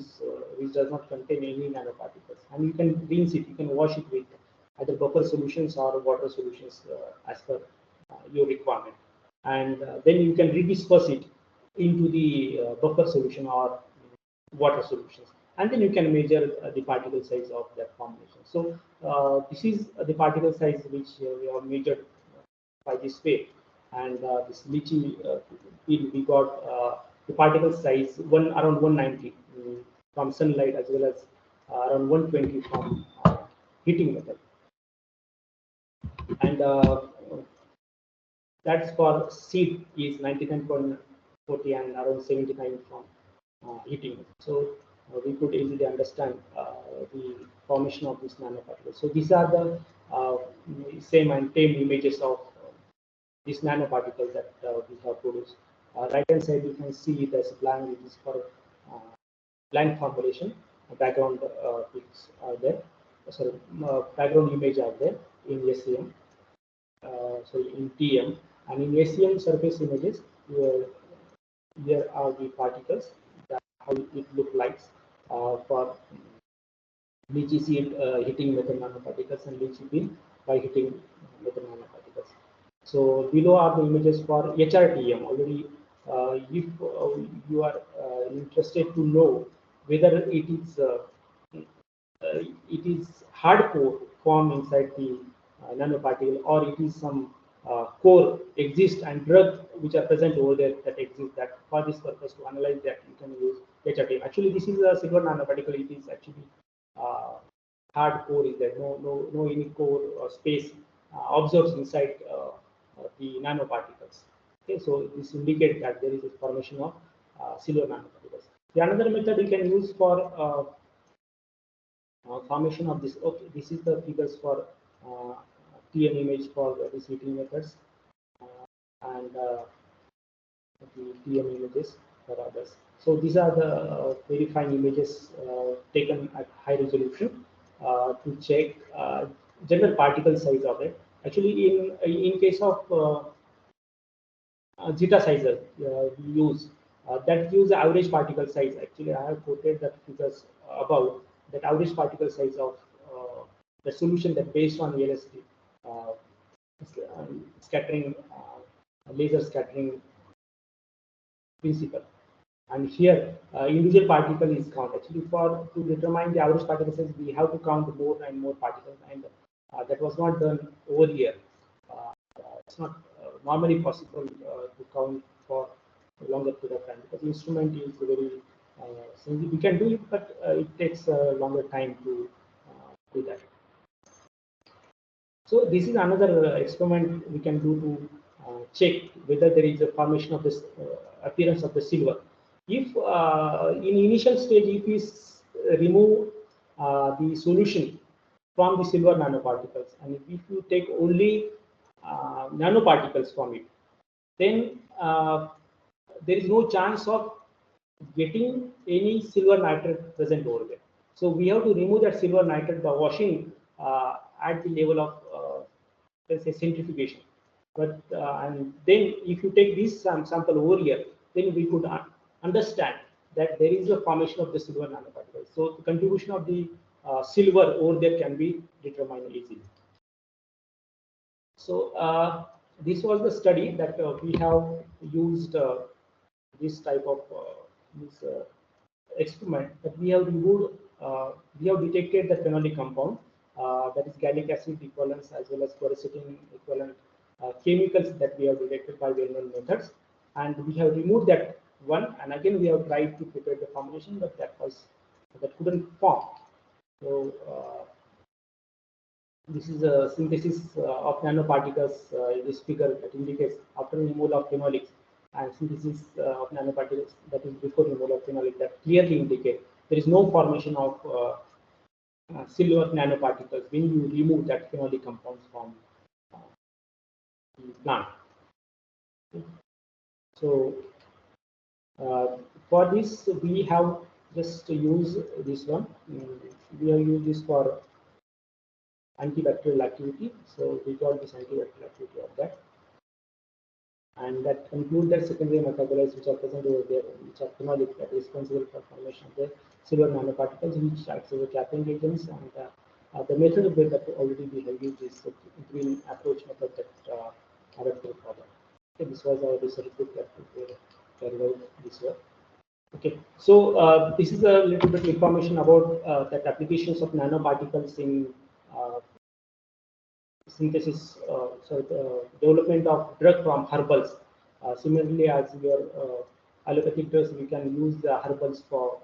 does not contain any nanoparticles, and you can rinse it, you can wash it with either buffer solutions or water solutions as per your requirement, and then you can redisperse it into the buffer solution or water solutions, and then you can measure the particle size of that formulation. So this is the particle size which we have measured by this way, and this lychee we got the particle size around 190 from sunlight as well as around 120 from heating method. And that's for seed is 99.40 and around 79 from heating. So we could easily understand the formation of these nanoparticles. So these are the same and same images of these nanoparticles that we have produced. Right hand side you can see there's blank, it is for blank formulation. Background pics are there. Sorry, background image are there in SEM. So in TM and in SEM surface images, here are the particles that how it look like for lychee seed hitting metal nanoparticles and lychee peel by hitting metal nanoparticles. So below are the images for HRTM. Already, if you are interested to know whether it is hardcore form inside the nanoparticle or it is some core exist and drug which are present over there that exist, that for this purpose to analyze that you can use HRTM. Actually this is a silver nanoparticle. It is actually hard core is there, no any core space observes inside the nanoparticles. Okay, so this indicates that there is a formation of silver nanoparticles. The another method you can use for formation of this. Okay, this is the figures for TM image for these heating methods and the TM images for others. So these are the very fine images taken at high resolution to check general particle size of it. Actually, in case of zeta sizer we use that gives the average particle size. Actually, I have quoted that figures above, that average particle size of the solution that based on LSD scattering laser scattering principle. And here individual particle is counted. Actually, for to determine the average particle size, we have to count more and more particles, and that was not done over here. It's not normally possible to count for a longer period of time because the instrument is very we can do it, but it takes a longer time to do that. So this is another experiment we can do to check whether there is a formation of this appearance of the silver. If in initial stage, if we remove the solution from the silver nanoparticles, and if you take only nanoparticles from it, then there is no chance of getting any silver nitrate present over there. So we have to remove that silver nitrate by washing at the level of let's say centrifugation. But and then if you take this sample over here, then we could understand that there is a formation of the silver nanoparticles. So the contribution of the silver over there can be determined easily. So this was the study that we have used this type of this experiment, that we have removed, we have detected the phenolic compound, that is gallic acid equivalents as well as quercetin equivalent chemicals that we have detected by well-known methods, and we have removed that one, and again we have tried to prepare the formulation, but that couldn't form. So this is a synthesis of nanoparticles. This figure that indicates after removal of phenolics and synthesis of nanoparticles, that is before removal of phenolic, that clearly indicate there is no formation of silver nanoparticles when you remove that phenolic compounds from the plant. So for this we have just used this one. We have used this for antibacterial activity. So we got this antibacterial activity of that. And that concludes that secondary metabolites which are present over there, which are phenolic, that is responsible for formation of the silver nanoparticles, which acts as a capping agents. And the method of that already we have used is green approach method that are for that. Okay, this was our research group that we carried out this year. Okay, so this is a little bit information about that applications of nanoparticles in synthesis, development of drug from herbals. Similarly, as your allopathic drugs, we can use the herbals for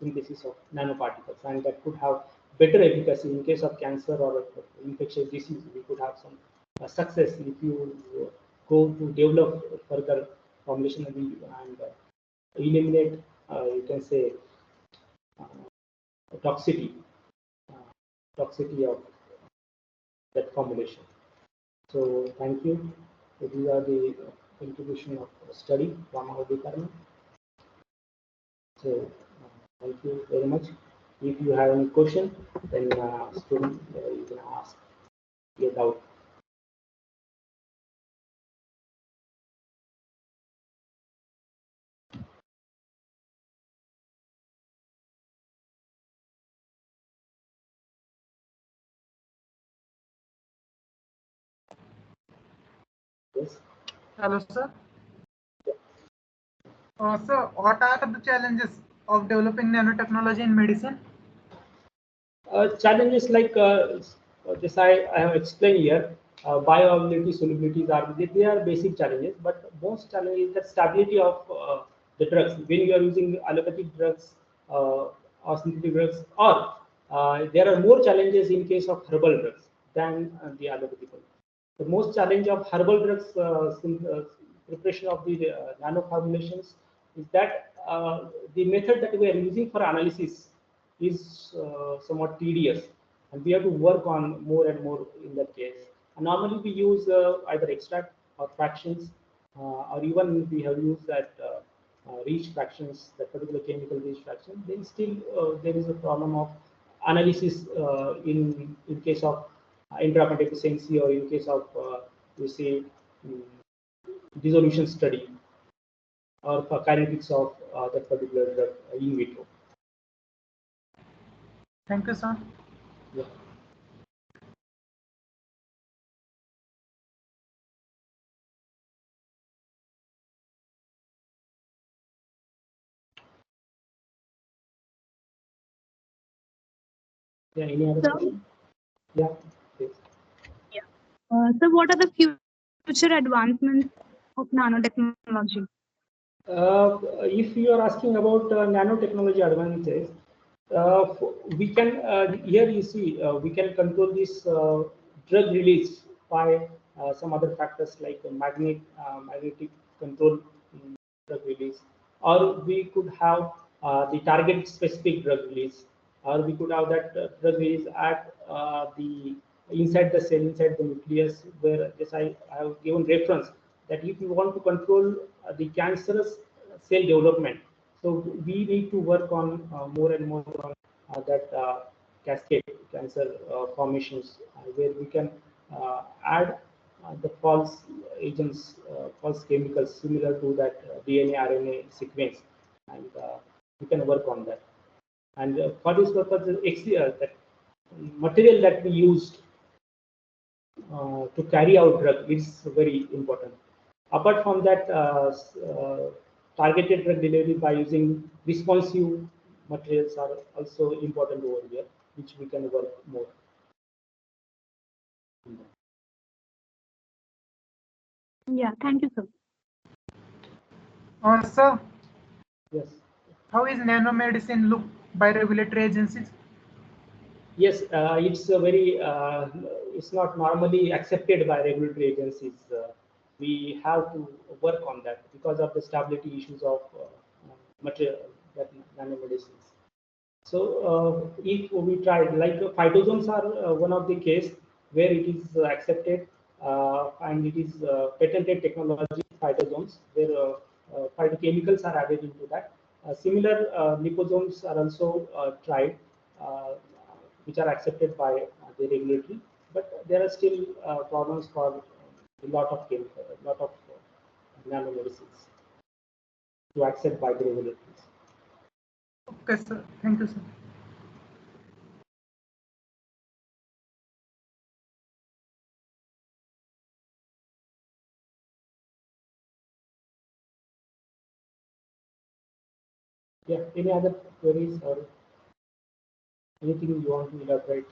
synthesis of nanoparticles, and that could have better efficacy in case of cancer or infectious disease. We could have some success if you go to develop further formulation and eliminate, you can say, toxicity of that formulation. So thank you. So these are the contribution of study from our department. So thank you very much. If you have any question, then student, you can ask your doubt. Yes. Hello, sir. So, what are the challenges of developing nanotechnology in medicine? Challenges like this I have explained here. Bioavailability, solubilities they are basic challenges, but most challenge is the stability of the drugs. When you are using allopathic drugs or synthetic drugs, or there are more challenges in case of herbal drugs than the allopathic ones. The most challenge of herbal drugs preparation of the nano formulations is that the method that we are using for analysis is somewhat tedious, and we have to work on more and more in that case. And normally we use either extract or fractions, or even we have used that reach fractions, that particular chemical reach fraction. Then still there is a problem of analysis in case of intracontact efficiency, or in case of you say dissolution study, or for kinetics of that particular drug in vitro. Thank you, sir. Yeah. Yeah, any other question? Yeah, please. So what are the future advancements of nanotechnology? If you are asking about nanotechnology advances, we can here you see we can control this drug release by some other factors like magnetic control drug release, or we could have the target specific drug release, or we could have that drug release at the inside the cell, inside the nucleus, where this I have given reference that if you want to control the cancerous cell development, so we need to work on more and more on that cascade cancer formations, where we can add the false agents, false chemicals similar to that DNA, RNA sequence, and we can work on that. And for this purpose, that material that we used to carry out drug is very important. Apart from that, targeted drug delivery by using responsive materials are also important over here, which we can work more. Yeah, thank you, sir. Sir, yes. How is nanomedicine looked by regulatory agencies? Yes, it's a very it's not normally accepted by regulatory agencies. We have to work on that because of the stability issues of material that nanomedicines. So if we try, like phytosomes are one of the case where it is accepted and it is patented technology, phytosomes, where phytochemicals are added into that. Similar liposomes are also tried, which are accepted by the regulatory, but there are still problems for a lot of nanomedicines to accept by the regulators. Okay, sir. Thank you, sir. Yeah, any other queries or anything you want to elaborate?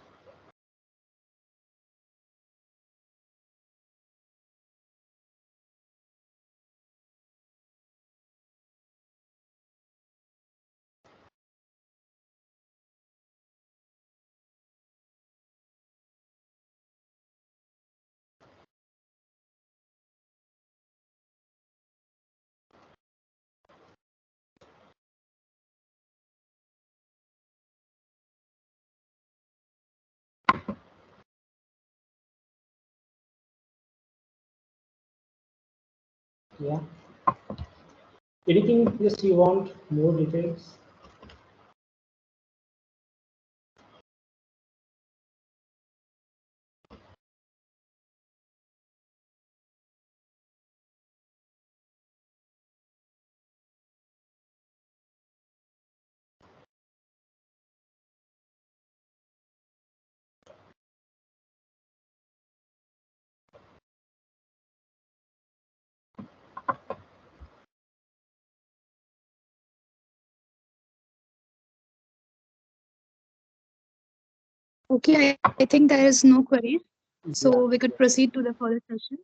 Yeah. Anything else you want more details? Okay, I think there is no queries. So Yeah. we could proceed to the further session.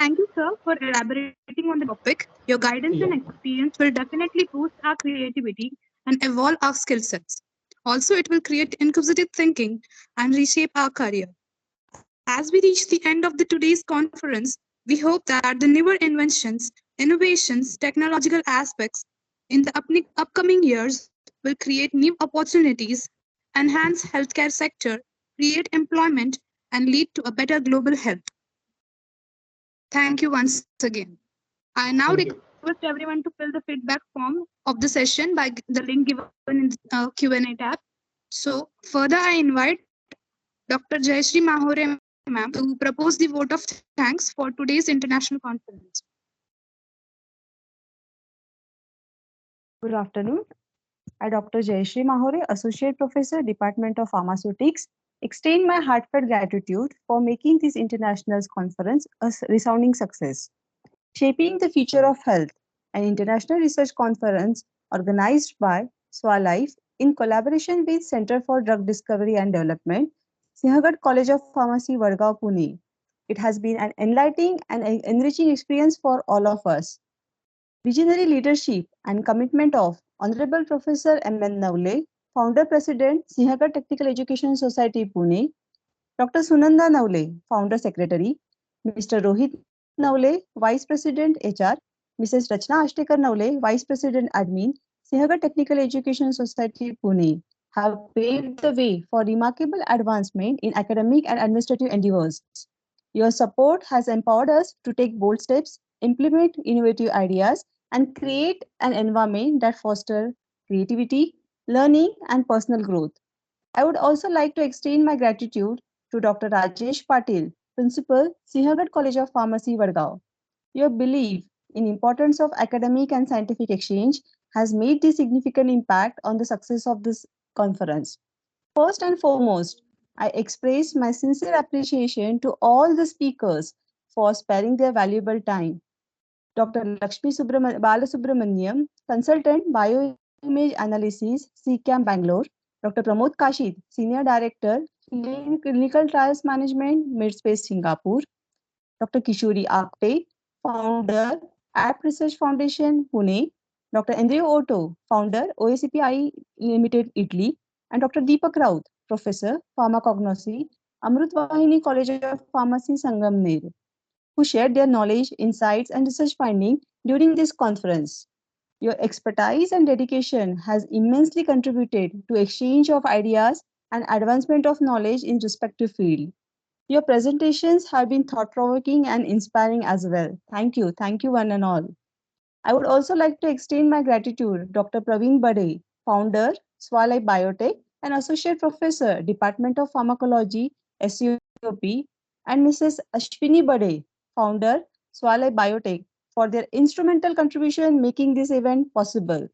Thank you, sir, for elaborating on the topic. Your guidance and experience will definitely boost our creativity and evolve our skill sets. Also, it will create inquisitive thinking and reshape our career. As we reach the end of the today's conference, we hope that the newer inventions, innovations, technological aspects in the upcoming years will create new opportunities, enhance healthcare sector, create employment, and lead to a better global health. Thank you once again. I now request everyone to fill the feedback form of the session by the link given in the Q&A tab. So further, I invite Dr. Jayashree Mahore ma'am to propose the vote of thanks for today's international conference. Good afternoon. I, Dr. Jayashree Mahore, Associate Professor, Department of Pharmaceutics, extend my heartfelt gratitude for making this international conference a resounding success. Shaping the Future of Health, an international research conference organized by Swalife in collaboration with Center for Drug Discovery and Development, Singhgad College of Pharmacy, Vadgaon, Pune. It has been an enlightening and enriching experience for all of us. Visionary leadership and commitment of Honorable Professor M.N. Navle, Founder President, Singhgad Technical Education Society, Pune, Dr. Sunanda Navle, Founder Secretary, Mr. Rohit Navle, Vice President HR, Mrs. Rachna Ashtekar Navle, Vice President Admin, Singhgad Technical Education Society, Pune, have paved the way for remarkable advancement in academic and administrative endeavors. Your support has empowered us to take bold steps, implement innovative ideas, and create an environment that fosters creativity, learning, and personal growth. I would also like to extend my gratitude to Dr. Rajesh Patil, Principal, Singhgad College of Pharmacy, Vadgaon. Your belief in importance of academic and scientific exchange has made a significant impact on the success of this conference. First and foremost, I express my sincere appreciation to all the speakers for sparing their valuable time. Dr. Lakshmi Balasubramaniam, Consultant Bioimage Analysis, CCAM Bangalore. Dr. Pramod Kashid, Senior Director, Clinical Trials Management, Midspace Singapore. Dr. Kishori Apte, Founder, App Research Foundation, Pune. Dr. Andrea Otto, Founder, OACPI Limited, Italy. And Dr. Deepak Raut, Professor, Pharmacognosy, Amrut Vahini College of Pharmacy, Sangamner, who shared their knowledge, insights, and research findings during this conference. Your expertise and dedication has immensely contributed to exchange of ideas and advancement of knowledge in respective field. Your presentations have been thought-provoking and inspiring as well. Thank you one and all. I would also like to extend my gratitude Dr. Praveen Bade, founder, Swalife Biotech, and associate professor, Department of Pharmacology, SUP, and Mrs. Ashwini Bade, founder, Swalife Biotech, for their instrumental contribution in making this event possible.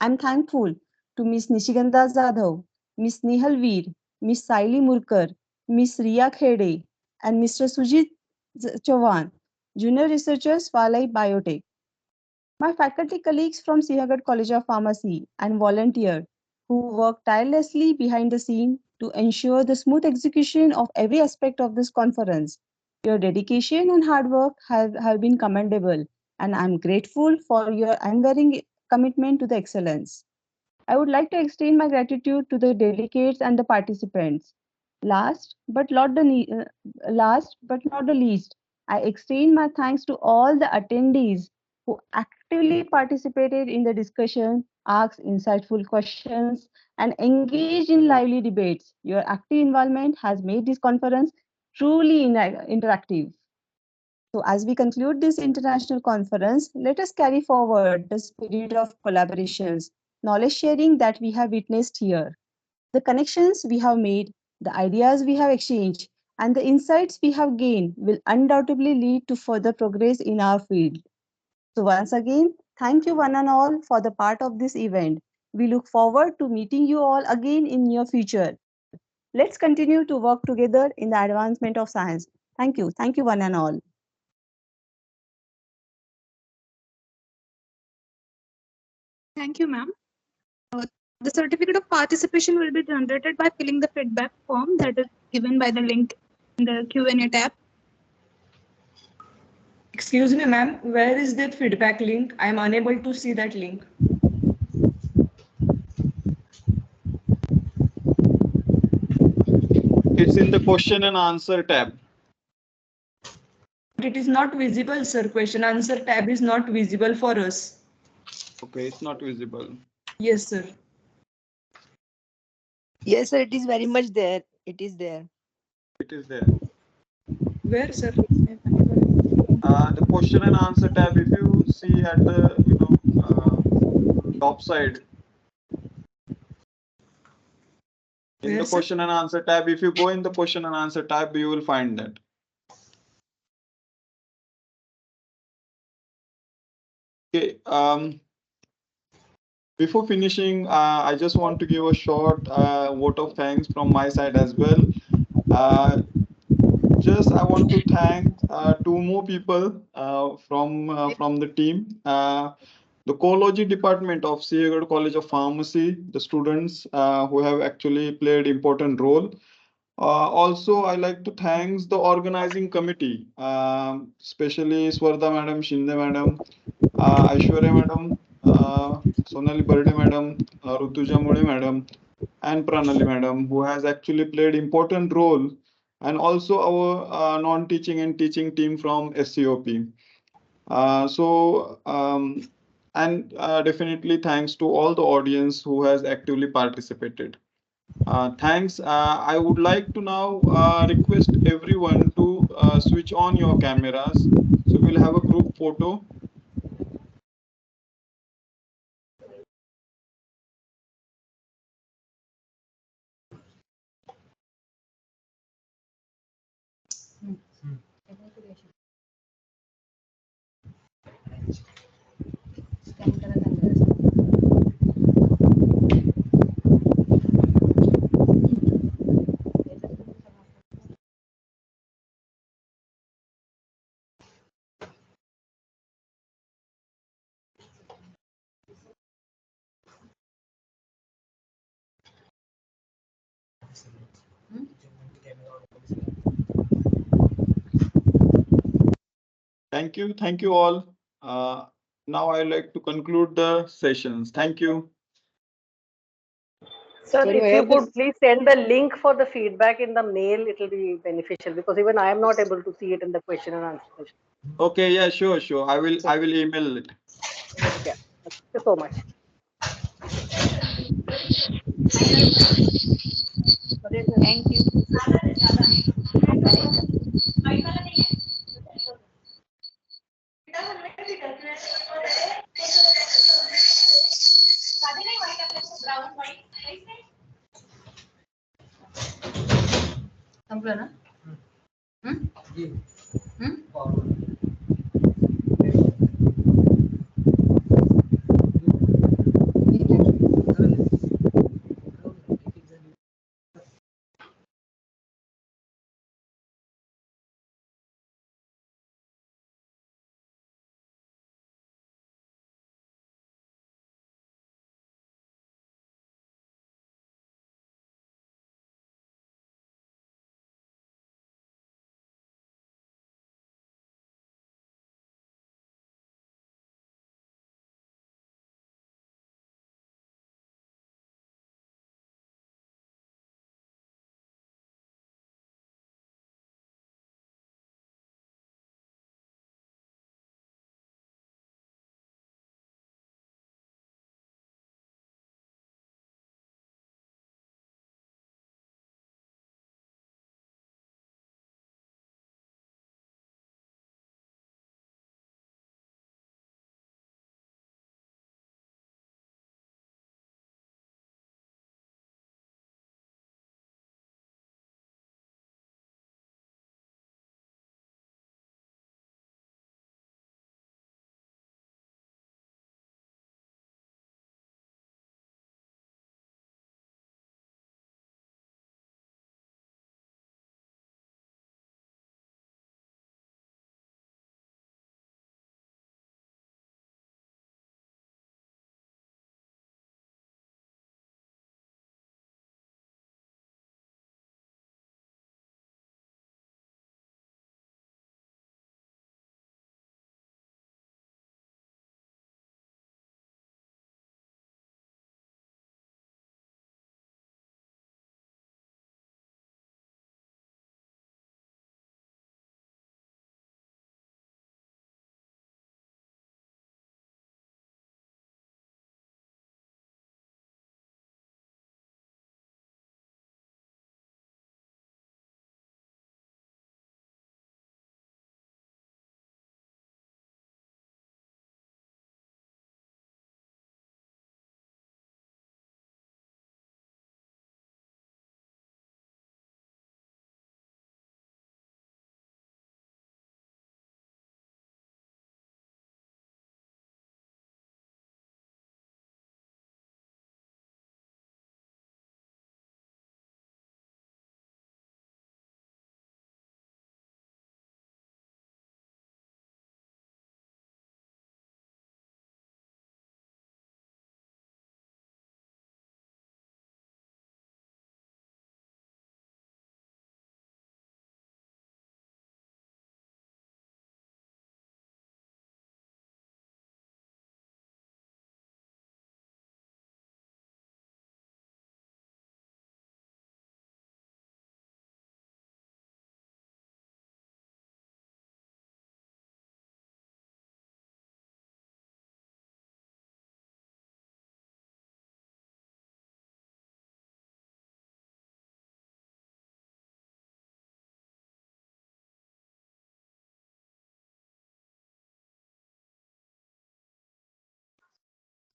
I'm thankful to Ms. Nishigandha Jadhav, Ms. Nihal Veer, Ms. Saili Murkar, Ms. Riya Khede, and Mr. Sujit Chauhan, junior researchers, Swalife Biotech. My faculty colleagues from Singhgad College of Pharmacy and volunteer who work tirelessly behind the scene to ensure the smooth execution of every aspect of this conference. Your dedication and hard work have been commendable, and I'm grateful for your unwavering commitment to the excellence. I would like to extend my gratitude to the delegates and the participants. Last but not the least, I extend my thanks to all the attendees who actively participated in the discussion, asked insightful questions, and engaged in lively debates. Your active involvement has made this conference truly interactive. So as we conclude this international conference, let us carry forward the spirit of collaborations, knowledge sharing that we have witnessed here. The connections we have made, the ideas we have exchanged, and the insights we have gained will undoubtedly lead to further progress in our field. So once again, thank you one and all for the part of this event. We look forward to meeting you all again in near future. Let's continue to work together in the advancement of science. Thank you. Thank you one and all. Thank you, ma'am. The certificate of participation will be generated by filling the feedback form that is given by the link in the Q&A tab. Excuse me, ma'am. Where is that feedback link? I am unable to see that link. It's in the question and answer tab. But it is not visible, sir. Question answer tab is not visible for us. Okay, it's not visible. Yes, sir. Yes, sir, it is very much there. It is there. It is there. Where, sir? The question and answer tab, if you see at the top side, in the question and answer tab, if you go in the question and answer tab, you will find that. Okay. Before finishing, I just want to give a short vote of thanks from my side as well. Just I want to thank two more people from the team. The Ecology Department of Singhgad College of Pharmacy, the students who have actually played important role. Also, I like to thank the organizing committee, especially Swarda Madam, Shinde Madam, Aishwarya Madam, Sonali Berde Madam, Rutuja Mule Madam, and Pranali Madam, who has actually played important role, and also our non-teaching and teaching team from SCOP. Definitely thanks to all the audience who has actively participated. Thanks. I would like to now request everyone to switch on your cameras. So we'll have a group photo. Thank you. Thank you all. Now I'd like to conclude the sessions. Thank you. Sir, if you could please send the link for the feedback in the mail, it will be beneficial because even I am not able to see it in the question and answer session. Okay, yeah, sure. I will email it. Yeah. Thank you so much. Thank you. संपलं ना?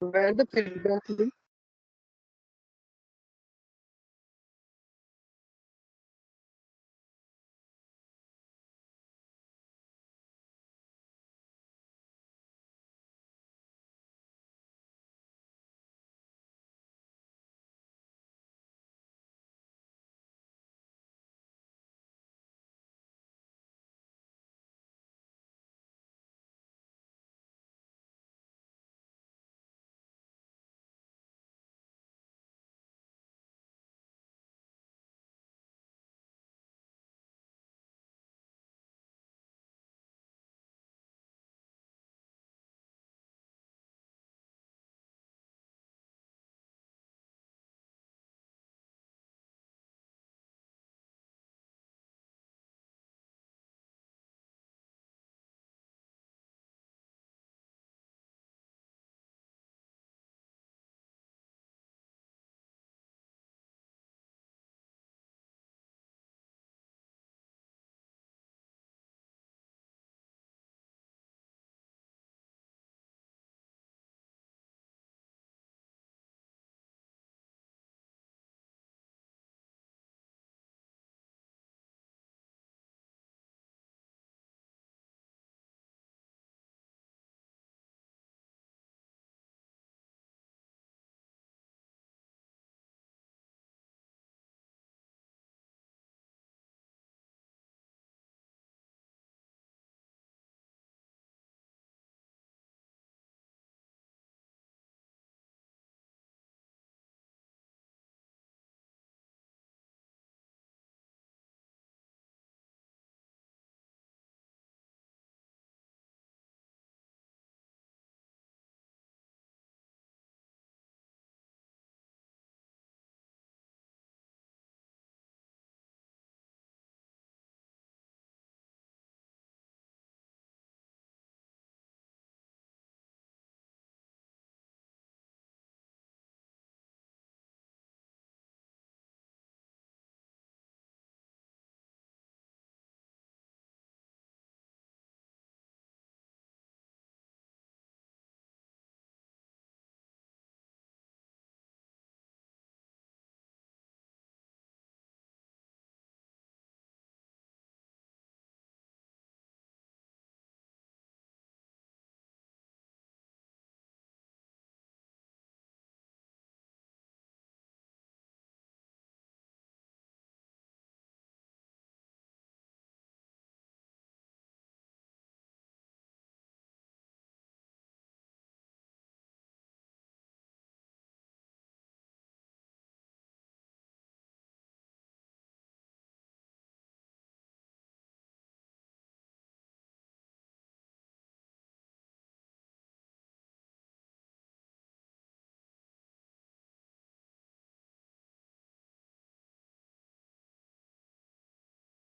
Where the feedback link?